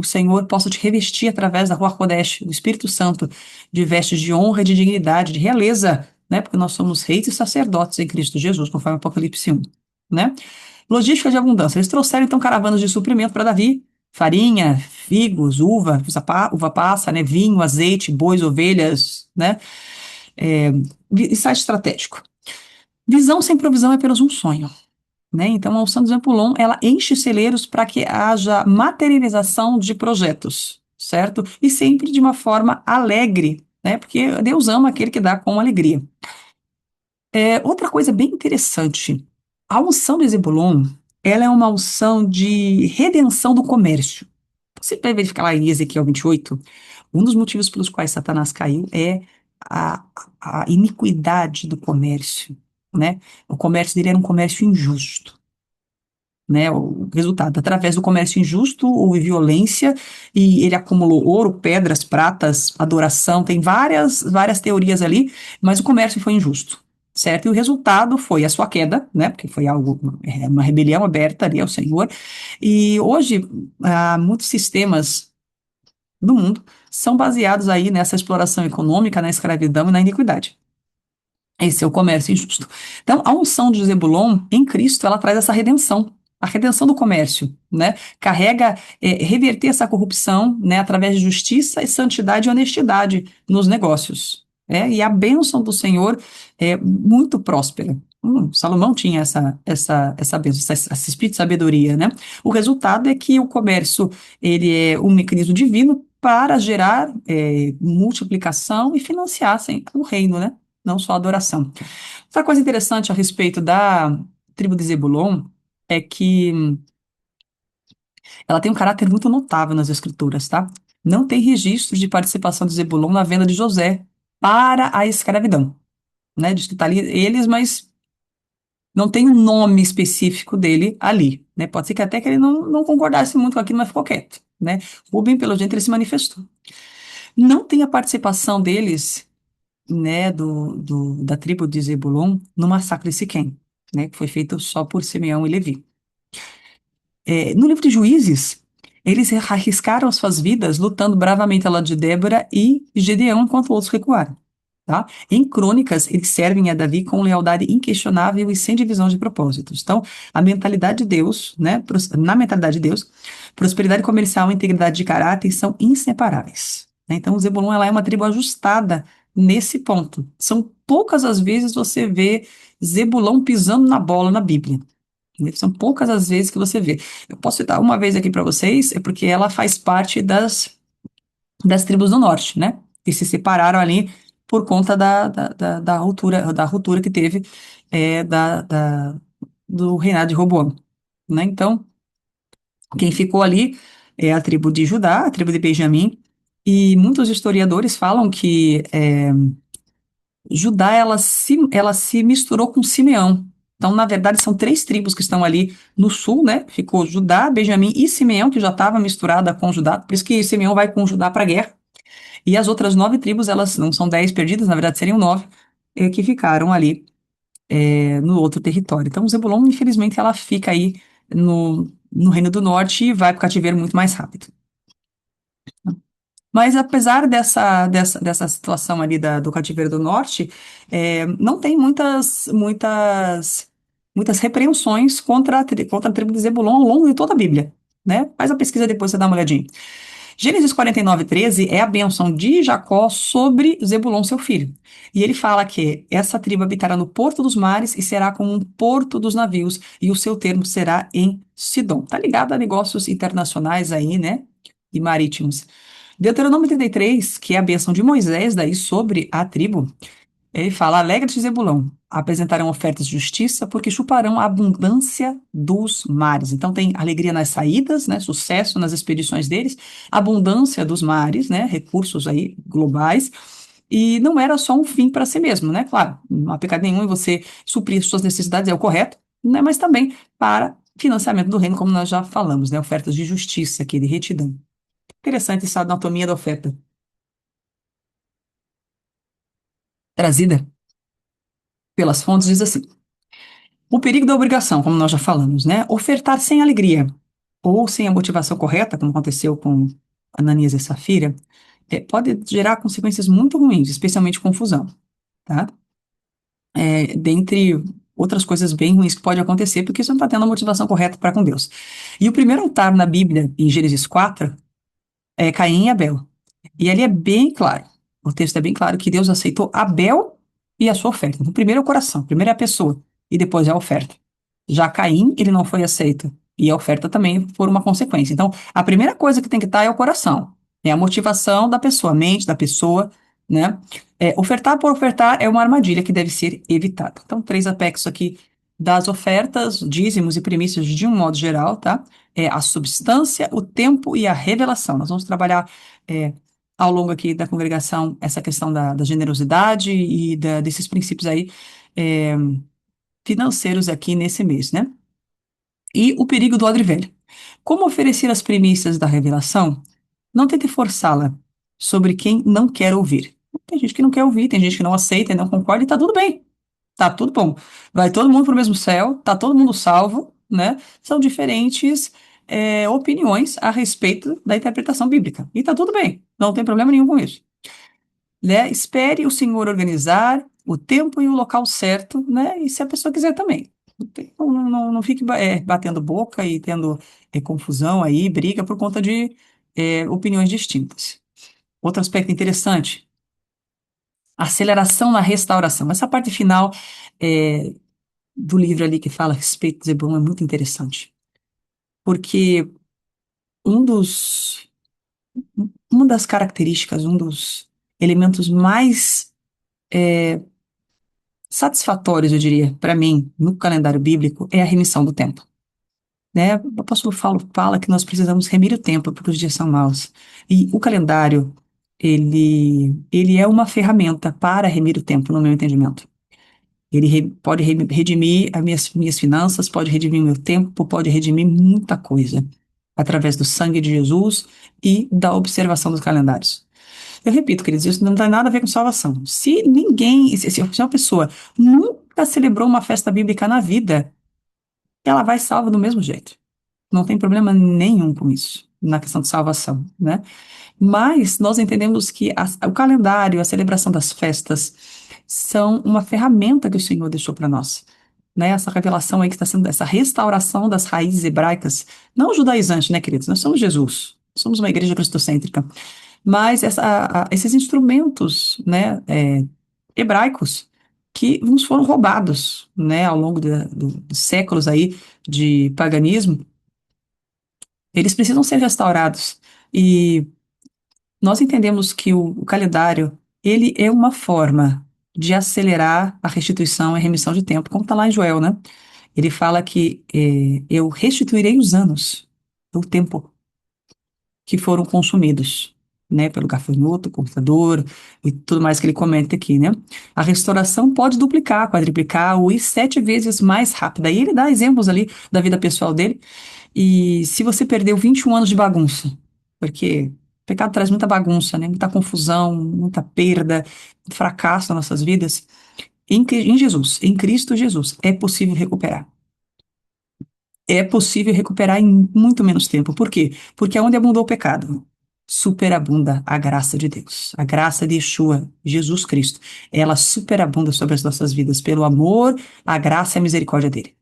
Senhor possa te revestir através da Ruach Kodesh, do Espírito Santo, de vestes de honra, de dignidade, de realeza, né, porque nós somos reis e sacerdotes em Cristo Jesus, conforme Apocalipse 1, né? Logística de abundância. Eles trouxeram, então, caravanas de suprimento para Davi, farinha, figos, uva passa, né, vinho, azeite, bois, ovelhas, né, insight estratégico. Visão sem provisão é apenas um sonho, né, então a unção do Zebulon, ela enche celeiros para que haja materialização de projetos, certo? E sempre de uma forma alegre, né, porque Deus ama aquele que dá com alegria. Outra coisa bem interessante, a unção de Zebulon, ela é uma unção de redenção do comércio. Você vai verificar lá em Ezequiel 28, um dos motivos pelos quais Satanás caiu é a, a iniquidade do comércio, né? O comércio dele era um comércio injusto, né? O resultado, através do comércio injusto, houve violência e ele acumulou ouro, pedras, pratas, adoração, tem várias teorias ali, mas o comércio foi injusto. Certo? E o resultado foi a sua queda, né? Porque foi algo, uma rebelião aberta ali ao Senhor. E hoje, muitos sistemas do mundo são baseados aí nessa exploração econômica, na escravidão e na iniquidade. Esse é o comércio injusto. Então, a unção de Zebulon em Cristo, ela traz essa redenção, a redenção do comércio, né? Carrega, reverter essa corrupção, né, através de justiça e santidade e honestidade nos negócios. E a bênção do Senhor é muito próspera. Salomão tinha essa bênção, esse espírito de sabedoria, né? O resultado é que o comércio, ele é um mecanismo divino para gerar multiplicação e financiassem o reino, né? Não só a adoração. Outra coisa interessante a respeito da tribo de Zebulon é que ela tem um caráter muito notável nas escrituras, tá? Não tem registro de participação de Zebulon na venda de José para a escravidão, né? Diz que tá ali eles, mas não tem um nome específico dele ali, né? Pode ser que até que ele não concordasse muito com aquilo, mas ficou quieto, né? Rubem, pelo jeito, ele se manifestou. Não tem a participação deles, né, da tribo de Zebulon no massacre de Siquém, né? Que foi feito só por Simeão e Levi. No livro de Juízes, eles arriscaram suas vidas lutando bravamente ao lado de Débora e Gedeão, enquanto outros recuaram. Tá? Em Crônicas, eles servem a Davi com lealdade inquestionável e sem divisão de propósitos. Então, a mentalidade de Deus, né, na mentalidade de Deus, prosperidade comercial e integridade de caráter são inseparáveis. Né? Então, o Zebulon ela é uma tribo ajustada nesse ponto. São poucas as vezes você vê Zebulão pisando na bola na Bíblia. São poucas as vezes que você vê. Eu posso citar uma vez aqui para vocês, é porque ela faz parte das tribos do norte, né? Que se separaram ali por conta da ruptura que teve do reinado de Roboão, né? Então, quem ficou ali é a tribo de Judá, a tribo de Benjamim, e muitos historiadores falam que Judá ela se misturou com Simeão. Então, na verdade, são três tribos que estão ali no sul, né? Ficou Judá, Benjamim e Simeão, que já estava misturada com Judá. Por isso que Simeão vai com Judá para a guerra. E as outras 9 tribos, elas não são 10 perdidas, na verdade seriam 9, que ficaram ali no outro território. Então, Zebulon, infelizmente, ela fica aí no Reino do Norte e vai para o cativeiro muito mais rápido. Mas apesar dessa situação ali do Cativeiro do Norte, não tem muitas repreensões contra a tribo de Zebulon ao longo de toda a Bíblia, né? Faz a pesquisa depois, você dá uma olhadinha. Gênesis 49:13 é a bênção de Jacó sobre Zebulon, seu filho. E ele fala que essa tribo habitará no porto dos mares e será como um porto dos navios, e o seu termo será em Sidom. Tá ligado a negócios internacionais aí, né? E marítimos. Deuteronômio 33, que é a bênção de Moisés daí sobre a tribo, ele fala: Alegre-te, Zebulão, apresentarão ofertas de justiça, porque chuparão a abundância dos mares. Então tem alegria nas saídas, né? Sucesso nas expedições deles, abundância dos mares, né? Recursos aí globais. E não era só um fim para si mesmo, né? Claro, não há pecado nenhum em você suprir suas necessidades, é o correto, né? Mas também para financiamento do reino, como nós já falamos, né? Ofertas de justiça aqui, de retidão. Interessante essa anatomia da oferta trazida pelas fontes, diz assim: o perigo da obrigação, como nós já falamos, né? Ofertar sem alegria ou sem a motivação correta, como aconteceu com Ananias e Safira, pode gerar consequências muito ruins, especialmente confusão, tá? Dentre outras coisas bem ruins que pode acontecer, porque você não está tendo a motivação correta para com Deus. E o primeiro altar na Bíblia, em Gênesis 4, é Caim e Abel. E ali é bem claro, o texto é bem claro que Deus aceitou Abel e a sua oferta. Então, primeiro é o coração, primeiro é a pessoa, e depois é a oferta. Já Caim, ele não foi aceito, e a oferta também por uma consequência. Então, a primeira coisa que tem que estar é o coração, é a motivação da pessoa, a mente da pessoa, né? Ofertar por ofertar é uma armadilha que deve ser evitada. Então, três aspectos aqui das ofertas, dízimos e primícias de um modo geral, tá? É a substância, o tempo e a revelação. Nós vamos trabalhar é, ao longo aqui da congregação essa questão da generosidade e desses princípios aí é, financeiros aqui nesse mês, né? E o perigo do odre velho. Como oferecer as primícias da revelação? Não tente forçá-la sobre quem não quer ouvir. Tem gente que não quer ouvir, tem gente que não aceita e não concorda, e tá tudo bem. Tá tudo bom. Vai todo mundo pro mesmo céu, tá todo mundo salvo, né? São diferentes opiniões a respeito da interpretação bíblica. E tá tudo bem. Não tem problema nenhum com isso. Né? Espere o Senhor organizar o tempo e o local certo, né? E se a pessoa quiser também. Não fique batendo boca e tendo confusão aí, briga por conta de opiniões distintas. Outro aspecto interessante, aceleração na restauração. Essa parte final é, do livro ali que fala a respeito de Zebulon é muito interessante, porque um dos uma das características, um dos elementos mais satisfatórios, eu diria, para mim, no calendário bíblico, é a remissão do tempo. Né? O apóstolo fala que nós precisamos remir o tempo porque os dias são maus. E o calendário, ele é uma ferramenta para remir o tempo, no meu entendimento. Ele pode redimir as minhas finanças, pode redimir meu tempo, pode redimir muita coisa através do sangue de Jesus e da observação dos calendários. Eu repito, queridos, isso não tem nada a ver com salvação. Se ninguém, se uma pessoa nunca celebrou uma festa bíblica na vida, ela vai salva do mesmo jeito. Não tem problema nenhum com isso, na questão de salvação, né? Mas nós entendemos que o calendário, a celebração das festas, são uma ferramenta que o Senhor deixou para nós. Né? Essa revelação aí que está sendo, essa restauração das raízes hebraicas, não judaizante, né, queridos? Nós somos Jesus, somos uma igreja cristocêntrica. Mas esses instrumentos, né, hebraicos, que nos foram roubados, né, ao longo dos séculos aí de paganismo, eles precisam ser restaurados. E nós entendemos que o calendário, ele é uma forma de acelerar a restituição e remissão de tempo, como está lá em Joel, né? Ele fala que eu restituirei os anos, o tempo que foram consumidos, né, pelo gafanhoto, computador e tudo mais que ele comenta aqui, né? A restauração pode duplicar, quadriplicar ou ir 7 vezes mais rápida. E ele dá exemplos ali da vida pessoal dele. E se você perdeu 21 anos de bagunça, porque o pecado traz muita bagunça, né? Muita confusão, muita perda, muito fracasso nas nossas vidas, em Jesus, em Cristo Jesus, é possível recuperar. É possível recuperar em muito menos tempo. Por quê? Porque onde abundou o pecado, superabunda a graça de Deus. A graça de Yeshua, Jesus Cristo, ela superabunda sobre as nossas vidas pelo amor, a graça e a misericórdia dele.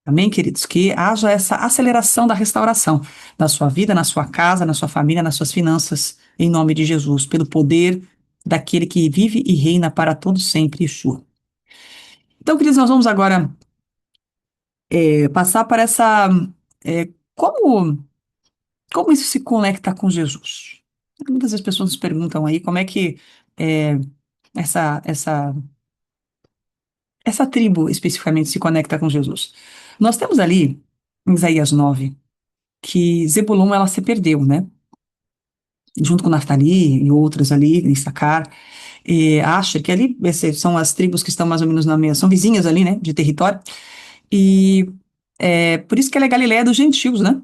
Amém, queridos? Que haja essa aceleração da restauração na sua vida, na sua casa, na sua família, nas suas finanças, em nome de Jesus, pelo poder daquele que vive e reina para todo sempre, Yeshua. Então, queridos, nós vamos agora passar para essa. Como, como isso se conecta com Jesus? Muitas vezes as pessoas nos perguntam aí como é que é, essa, essa, essa tribo especificamente se conecta com Jesus. Nós temos ali, em Isaías 9, que Zebulon ela se perdeu, né? Junto com Naftali e outras ali, em Issacar, e acha que ali são as tribos que estão mais ou menos na mesma, são vizinhas ali, né, de território, e por isso que ela é Galileia dos gentios, né?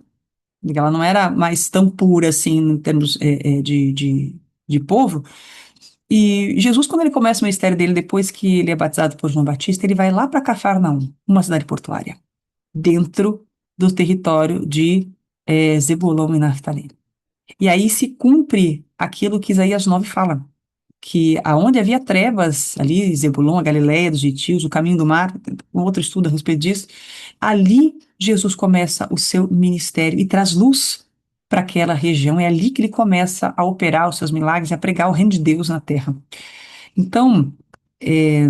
Ela não era mais tão pura assim, em termos de povo. E Jesus, quando ele começa o ministério dele, depois que ele é batizado por João Batista, ele vai lá para Cafarnaum, uma cidade portuária, dentro do território de Zebulon e Naftali. E aí se cumpre aquilo que Isaías 9 fala, que aonde havia trevas, ali, Zebulon, a Galileia dos gentios, o caminho do mar, um outro estudo a respeito disso, ali Jesus começa o seu ministério e traz luz para aquela região. É ali que ele começa a operar os seus milagres, a pregar o reino de Deus na terra. Então, é,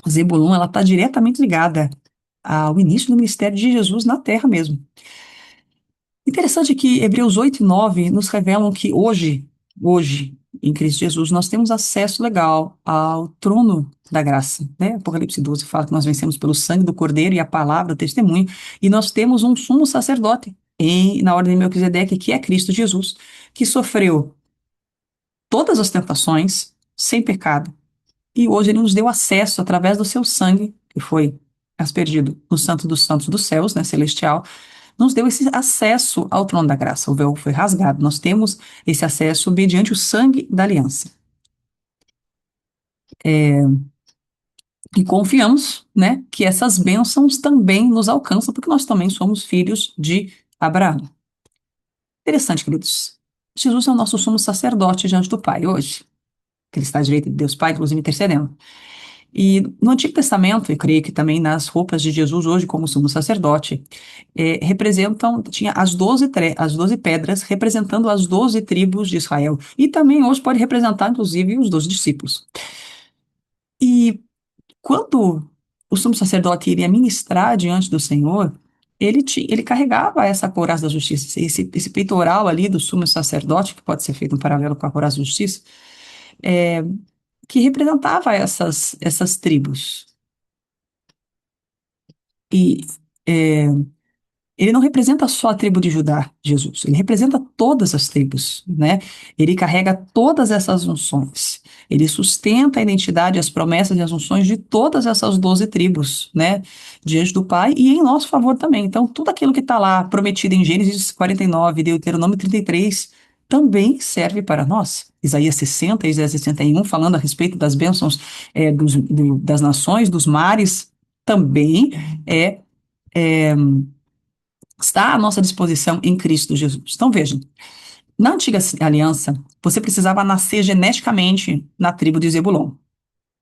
Zebulon, ela está diretamente ligada ao início do ministério de Jesus na terra mesmo. Interessante que Hebreus 8 e 9 nos revelam que hoje, em Cristo Jesus, nós temos acesso legal ao trono da graça, né? Apocalipse 12 fala que nós vencemos pelo sangue do Cordeiro e a palavra, o testemunho, e nós temos um sumo sacerdote na ordem de Melquisedeque, que é Cristo Jesus, que sofreu todas as tentações sem pecado, e hoje ele nos deu acesso através do seu sangue, que foi aspergido no Santo dos Santos dos céus, né, celestial, nos deu esse acesso ao trono da graça. O véu foi rasgado. Nós temos esse acesso mediante o sangue da aliança. E confiamos, né, que essas bênçãos também nos alcançam, porque nós também somos filhos de Abraão. Interessante, queridos. Jesus é o nosso sumo sacerdote diante do Pai hoje, que ele está à direita de Deus Pai, inclusive intercedendo. E no Antigo Testamento, eu creio que também nas roupas de Jesus hoje, como sumo sacerdote, tinha as 12 pedras representando as 12 tribos de Israel. E também hoje pode representar, inclusive, os 12 discípulos. E quando o sumo sacerdote iria ministrar diante do Senhor, ele carregava essa couraça da justiça, esse peitoral ali do sumo sacerdote, que pode ser feito um paralelo com a couraça da justiça, é, que representava essas tribos. E é, ele não representa só a tribo de Judá, Jesus, ele representa todas as tribos, né? Ele carrega todas essas unções. Ele sustenta a identidade, as promessas e as unções de todas essas 12 tribos, né? Diante do Pai e em nosso favor também. Então, tudo aquilo que está lá prometido em Gênesis 49, Deuteronômio 33, também serve para nós. Isaías 60, Isaías 61, falando a respeito das bênçãos das nações, dos mares, também é está à nossa disposição em Cristo Jesus. Então, vejam, na antiga aliança, você precisava nascer geneticamente na tribo de Zebulon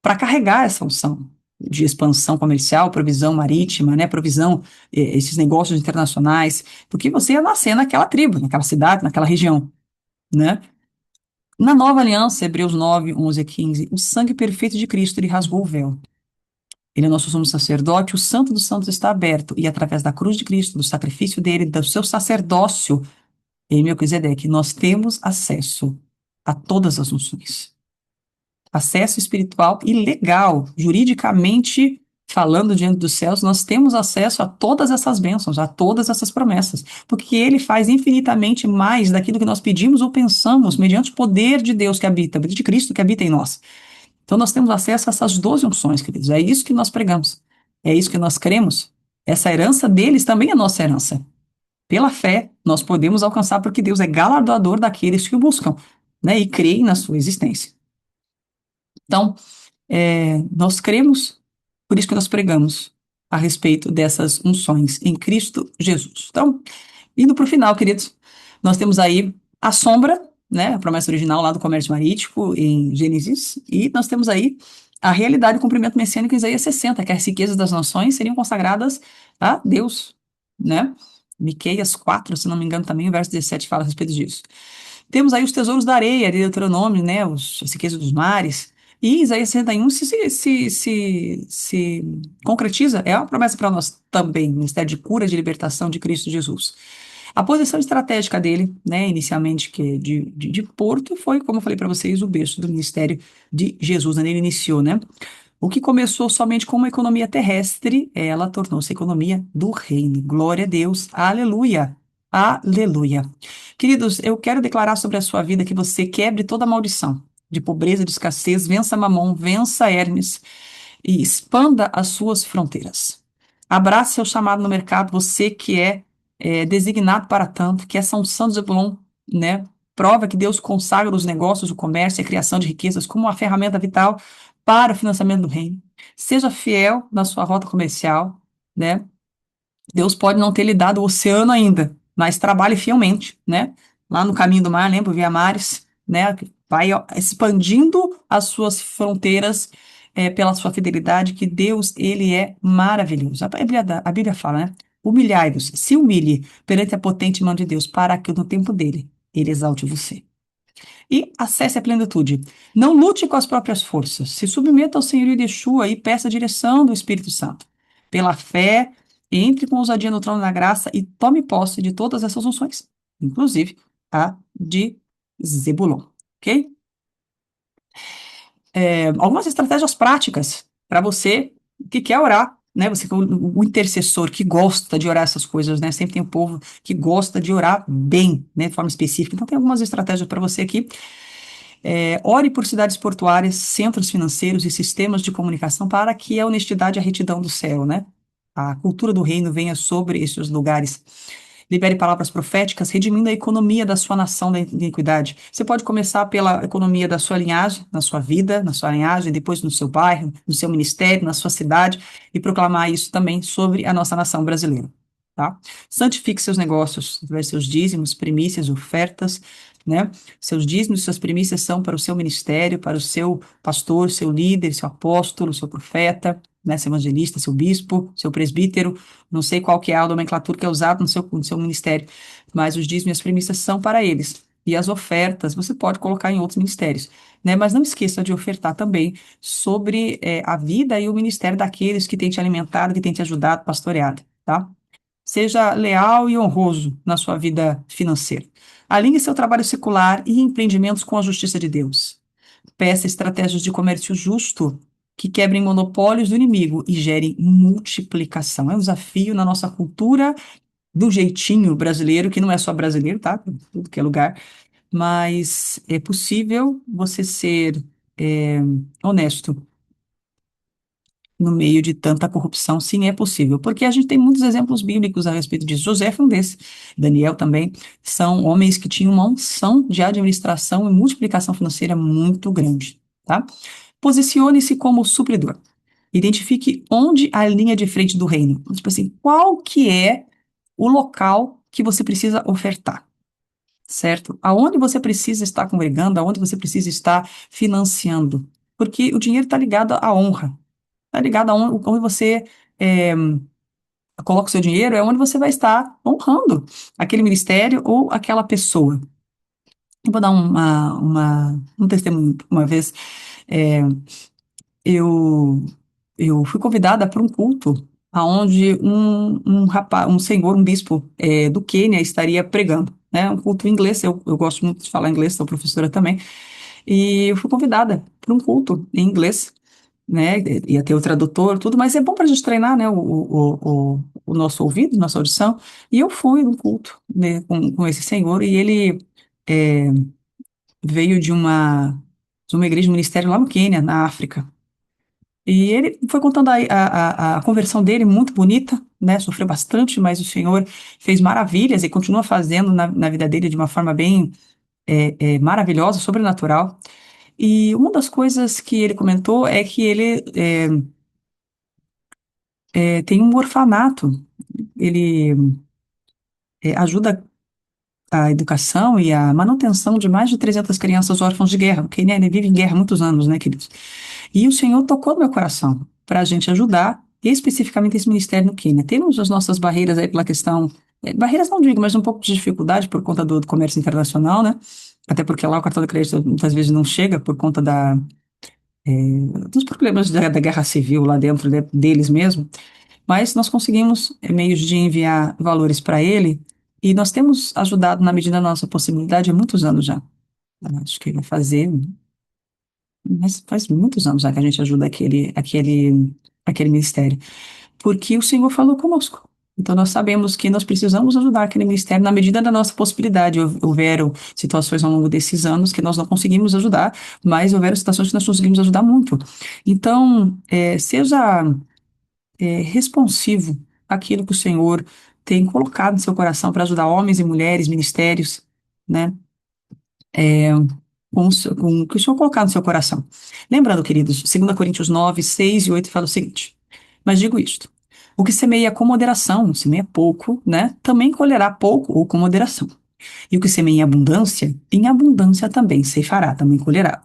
para carregar essa unção de expansão comercial, provisão marítima, né, provisão, esses negócios internacionais, porque você ia nascer naquela tribo, naquela cidade, naquela região, né? Na nova aliança, Hebreus 9, 11 a 15, o sangue perfeito de Cristo, ele rasgou o véu. Ele é nosso sumo sacerdote, o Santo dos Santos está aberto, e através da cruz de Cristo, do sacrifício dele, do seu sacerdócio, em Melquisedeque, nós temos acesso a todas as unções. Acesso espiritual e legal, juridicamente falando diante dos céus, nós temos acesso a todas essas bênçãos, a todas essas promessas, porque ele faz infinitamente mais daquilo que nós pedimos ou pensamos, mediante o poder de Deus que habita, de Cristo que habita em nós. Então nós temos acesso a essas 12 unções, queridos. É isso que nós pregamos. É isso que nós cremos. Essa herança deles também é nossa herança. Pela fé, nós podemos alcançar porque Deus é galardoador daqueles que o buscam, né, e creem na sua existência. Então, nós cremos, por isso que nós pregamos a respeito dessas unções em Cristo Jesus. Então, indo para o final, queridos, nós temos aí a sombra, né, a promessa original lá do comércio marítimo em Gênesis, e nós temos aí a realidade do cumprimento messiânico em Isaías 60, que as riquezas das nações seriam consagradas a Deus, né? Miqueias 4, se não me engano, também o verso 17 fala a respeito disso. Temos aí os tesouros da areia, de Deuteronômio, né, as riquezas dos mares, e Isaías 61 se concretiza, é uma promessa para nós também, ministério de cura, de libertação de Cristo Jesus. A posição estratégica dele, né, inicialmente que é de Porto, foi, como eu falei para vocês, o berço do ministério de Jesus, onde ele iniciou, né? O que começou somente com uma economia terrestre, ela tornou-se economia do reino. Glória a Deus, aleluia, aleluia. Queridos, eu quero declarar sobre a sua vida que você quebre toda maldição de pobreza, de escassez, vença Mamon, vença Hermes, e expanda as suas fronteiras. Abrace seu chamado no mercado, você que é designado para tanto, que essa unção de Zebulon, né, prova que Deus consagra os negócios, o comércio e a criação de riquezas como uma ferramenta vital para o financiamento do reino. Seja fiel na sua rota comercial, né? Deus pode não ter lhe dado o oceano ainda, mas trabalhe fielmente, né? Lá no caminho do mar, lembra, via mares, né? Vai ó, expandindo as suas fronteiras pela sua fidelidade, que Deus, ele é maravilhoso. A Bíblia fala, né? Humilhai-vos, se humilhe perante a potente mão de Deus, para que no tempo dele, ele exalte você. E acesse a plenitude. Não lute com as próprias forças. Se submeta ao Senhor e Yeshua e peça a direção do Espírito Santo. Pela fé, entre com ousadia no trono da graça e tome posse de todas essas unções, inclusive a de Zebulon, ok? Algumas estratégias práticas para você que quer orar, né? Você, o intercessor que gosta de orar essas coisas, né? Sempre tem um povo que gosta de orar bem, né? De forma específica. Então, tem algumas estratégias para você aqui. Ore por cidades portuárias, centros financeiros e sistemas de comunicação para que a honestidade e a retidão do céu, né? A cultura do reino venha sobre esses lugares. Libere palavras proféticas, redimindo a economia da sua nação da iniquidade. Você pode começar pela economia da sua linhagem, na sua vida, na sua linhagem, depois no seu bairro, no seu ministério, na sua cidade, e proclamar isso também sobre a nossa nação brasileira. Tá? Santifique seus negócios, através seus dízimos, primícias, ofertas, né? Seus dízimos, suas primícias são para o seu ministério, para o seu pastor, seu líder, seu apóstolo, seu profeta, né? Seu evangelista, seu bispo, seu presbítero, não sei qual que é a nomenclatura que é usada no seu ministério, mas os dízimos e as primícias são para eles. E as ofertas você pode colocar em outros ministérios, né? Mas não esqueça de ofertar também sobre a vida e o ministério daqueles que têm te alimentado, que têm te ajudado, pastoreado, tá? Seja leal e honroso na sua vida financeira. Alinhe seu trabalho secular e empreendimentos com a justiça de Deus. Peça estratégias de comércio justo que quebrem monopólios do inimigo e gerem multiplicação. É um desafio na nossa cultura do jeitinho brasileiro, que não é só brasileiro, tá? Tudo que é lugar, mas é possível você ser honesto no meio de tanta corrupção. Sim, é possível, porque a gente tem muitos exemplos bíblicos a respeito disso. José foi um desses, Daniel também, são homens que tinham uma unção de administração e multiplicação financeira muito grande, tá? Posicione-se como supridor. Identifique onde a linha de frente do reino. Tipo assim, qual que é o local que você precisa ofertar, certo? Aonde você precisa estar congregando, aonde você precisa estar financiando. Porque o dinheiro está ligado à honra, está ligado aonde você é, coloca o seu dinheiro, é onde você vai estar honrando aquele ministério ou aquela pessoa. Eu vou dar um testemunho. Uma vez, é, eu eu fui convidada para um culto aonde um rapaz, um senhor, um bispo do Quênia estaria pregando, né? Um culto em inglês. Eu gosto muito de falar inglês, sou professora também. E eu fui convidada para um culto em inglês, né? Ia ter o tradutor, tudo, mas é bom para a gente treinar, né? O nosso ouvido, nossa audição. E eu fui no culto, né, com esse senhor e ele é, veio de uma igreja de ministério lá no Quênia, na África. E ele foi contando a conversão dele, muito bonita, né? Sofreu bastante, mas o Senhor fez maravilhas e continua fazendo na vida dele de uma forma bem maravilhosa, sobrenatural. E uma das coisas que ele comentou é que ele tem um orfanato. Ele ajuda a educação e a manutenção de mais de 300 crianças órfãs de guerra, porque né, ele vive em guerra há muitos anos, né, queridos? E o Senhor tocou no meu coração para a gente ajudar especificamente esse ministério no Quênia. Temos as nossas barreiras aí pela questão, barreiras não digo, mas um pouco de dificuldade por conta do comércio internacional, né? Até porque lá o cartão de crédito muitas vezes não chega por conta dos problemas da guerra civil lá dentro deles mesmo. Mas nós conseguimos meios de enviar valores para ele e nós temos ajudado na medida da nossa possibilidade há muitos anos já. Acho que vai fazer, mas faz muitos anos já que a gente ajuda aquele ministério, porque o Senhor falou conosco. Então nós sabemos que nós precisamos ajudar aquele ministério na medida da nossa possibilidade. Houveram situações ao longo desses anos que nós não conseguimos ajudar, mas houveram situações que nós conseguimos ajudar muito. Então, seja responsivo àquilo que o Senhor tem colocado no seu coração para ajudar homens e mulheres, ministérios, né? Com o que o Senhor colocar no seu coração. Lembrando, queridos, 2 Coríntios 9, 6 e 8 fala o seguinte: mas digo isto, o que semeia com moderação, semeia pouco, né? Também colherá pouco ou com moderação. E o que semeia em abundância também ceifará, também colherá.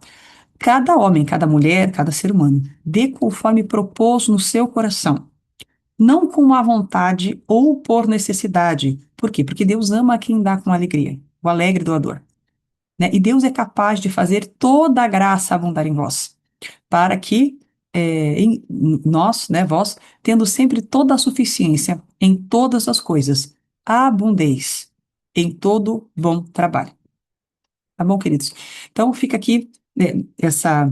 Cada homem, cada mulher, cada ser humano, dê conforme propôs no seu coração, não com má vontade ou por necessidade. Por quê? Porque Deus ama quem dá com alegria, o alegre doador, né? E Deus é capaz de fazer toda a graça abundar em vós, para que nós, né, vós, tendo sempre toda a suficiência em todas as coisas, abundeis em todo bom trabalho. Tá bom, queridos? Então fica aqui essa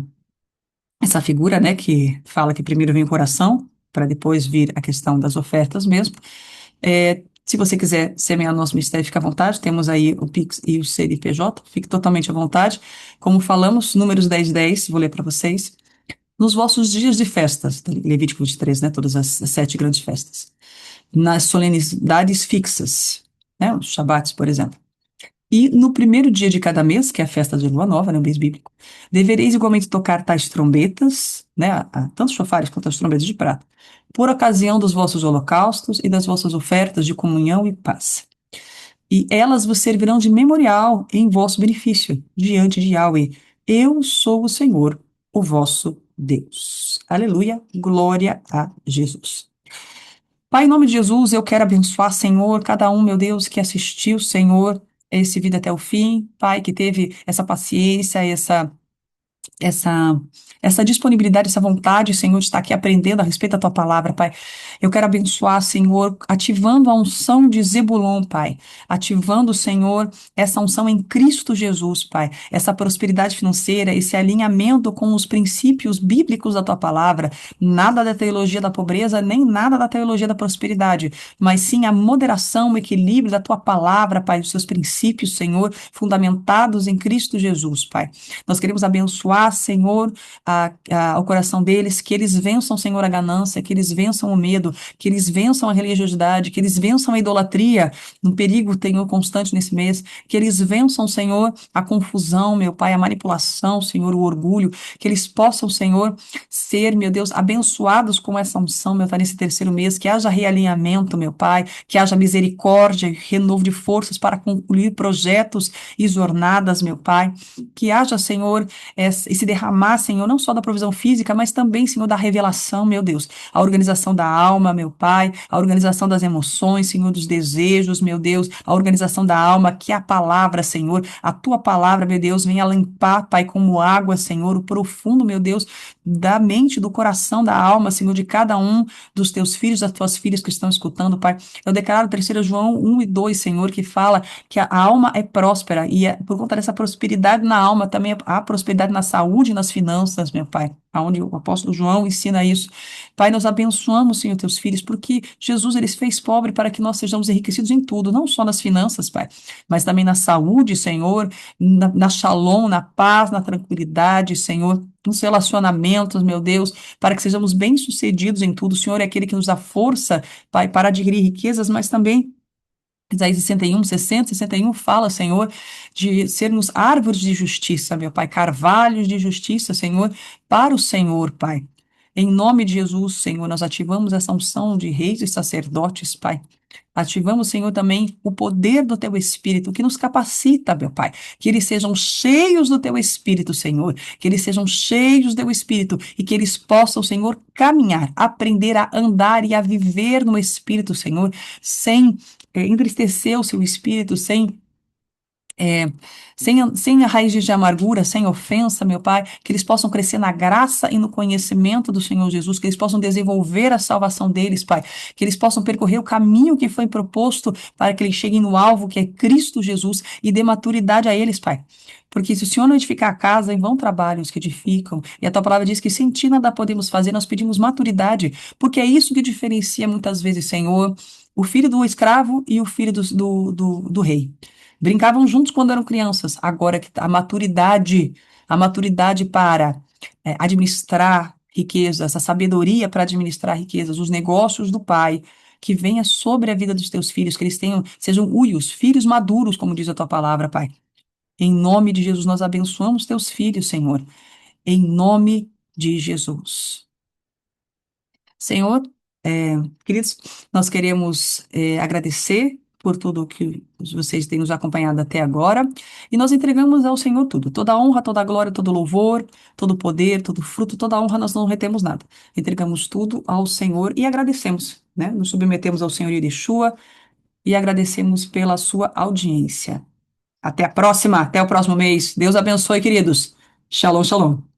figura, né, que fala que primeiro vem o coração, para depois vir a questão das ofertas mesmo. Se você quiser semear no nosso ministério, fica à vontade. Temos aí o Pix e o CNPJ, fique totalmente à vontade. Como falamos, números 1010, vou ler para vocês. Nos vossos dias de festas, Levítico 23, né? Todas as 7 grandes festas. Nas solenidades fixas, né? Os Shabbats, por exemplo. E no primeiro dia de cada mês, que é a festa de Lua Nova, né? O mês bíblico, devereis igualmente tocar tais trombetas, né? Tanto chofares quanto as trombetas de prata, por ocasião dos vossos holocaustos e das vossas ofertas de comunhão e paz. E elas vos servirão de memorial em vosso benefício, diante de Yahweh. Eu sou o Senhor, o vosso Deus. Aleluia, glória a Jesus. Pai, em nome de Jesus, eu quero abençoar, Senhor, cada um, meu Deus, que assistiu, Senhor, esse vídeo até o fim. Pai, que teve essa paciência, essa essa disponibilidade, essa vontade, Senhor, de estar aqui aprendendo a respeito da tua palavra, Pai. Eu quero abençoar, Senhor, ativando a unção de Zebulon, Pai. Ativando, Senhor, essa unção em Cristo Jesus, Pai. Essa prosperidade financeira, esse alinhamento com os princípios bíblicos da tua palavra. Nada da teologia da pobreza, nem nada da teologia da prosperidade, mas sim a moderação, o equilíbrio da tua palavra, Pai, dos seus princípios, Senhor, fundamentados em Cristo Jesus, Pai. Nós queremos abençoar, Senhor, o coração deles, que eles vençam, Senhor, a ganância, que eles vençam o medo, que eles vençam a religiosidade, que eles vençam a idolatria, um perigo, Senhor, constante nesse mês, que eles vençam, Senhor, a confusão, meu Pai, a manipulação, Senhor, o orgulho, que eles possam, Senhor, ser, meu Deus, abençoados com essa unção, meu Pai, nesse terceiro mês, que haja realinhamento, meu Pai, que haja misericórdia e renovo de forças para concluir projetos e jornadas, meu Pai, que haja, Senhor, esse derramar, Senhor, não só da provisão física, mas também, Senhor, da revelação, meu Deus, a organização da alma, meu Pai, a organização das emoções, Senhor, dos desejos, meu Deus, a organização da alma, que a palavra, Senhor, a tua palavra, meu Deus, venha limpar, Pai, como água, Senhor, o profundo, meu Deus, da mente, do coração, da alma, Senhor, de cada um dos teus filhos, das tuas filhas que estão escutando, Pai. Eu declaro 3 João 1 e 2, Senhor, que fala que a alma é próspera e por conta dessa prosperidade na alma, também há prosperidade na saúde e nas finanças, meu Pai. Aonde o apóstolo João ensina isso. Pai, nós abençoamos, Senhor, teus filhos, porque Jesus, ele se fez pobre para que nós sejamos enriquecidos em tudo, não só nas finanças, Pai, mas também na saúde, Senhor, na shalom, na paz, na tranquilidade, Senhor, nos relacionamentos, meu Deus, para que sejamos bem-sucedidos em tudo. O Senhor é aquele que nos dá força, Pai, para adquirir riquezas, mas também Isaías 61, 60, 61 fala, Senhor, de sermos árvores de justiça, meu Pai, carvalhos de justiça, Senhor, para o Senhor, Pai. Em nome de Jesus, Senhor, nós ativamos essa unção de reis e sacerdotes, Pai. Ativamos, Senhor, também o poder do Teu Espírito, que nos capacita, meu Pai. Que eles sejam cheios do Teu Espírito, Senhor. Que eles sejam cheios do Teu Espírito e que eles possam, Senhor, caminhar, aprender a andar e a viver no Espírito, Senhor, sem entristecer o Seu Espírito, é, sem raízes de amargura, sem ofensa, meu Pai, que eles possam crescer na graça e no conhecimento do Senhor Jesus, que eles possam desenvolver a salvação deles, Pai, que eles possam percorrer o caminho que foi proposto para que eles cheguem no alvo, que é Cristo Jesus, e dê maturidade a eles, Pai. Porque se o Senhor não edificar a casa, em vão trabalham os que edificam. E a tua palavra diz que sem ti nada podemos fazer, nós pedimos maturidade, porque é isso que diferencia muitas vezes, Senhor, o filho do escravo e o filho do rei. Brincavam juntos quando eram crianças. Agora que a maturidade para administrar riquezas, essa sabedoria para administrar riquezas, os negócios do Pai, que venha sobre a vida dos teus filhos, que eles tenham, sejam uios, filhos maduros, como diz a tua palavra, Pai. Em nome de Jesus, nós abençoamos teus filhos, Senhor. Em nome de Jesus. Senhor, queridos, nós queremos agradecer por tudo que vocês têm nos acompanhado até agora, e nós entregamos ao Senhor tudo, toda a honra, toda a glória, todo o louvor, todo o poder, todo o fruto, toda a honra, nós não retemos nada. Entregamos tudo ao Senhor e agradecemos, né? Nos submetemos ao Senhor Yeshua e agradecemos pela sua audiência. Até a próxima, até o próximo mês. Deus abençoe, queridos. Shalom, shalom.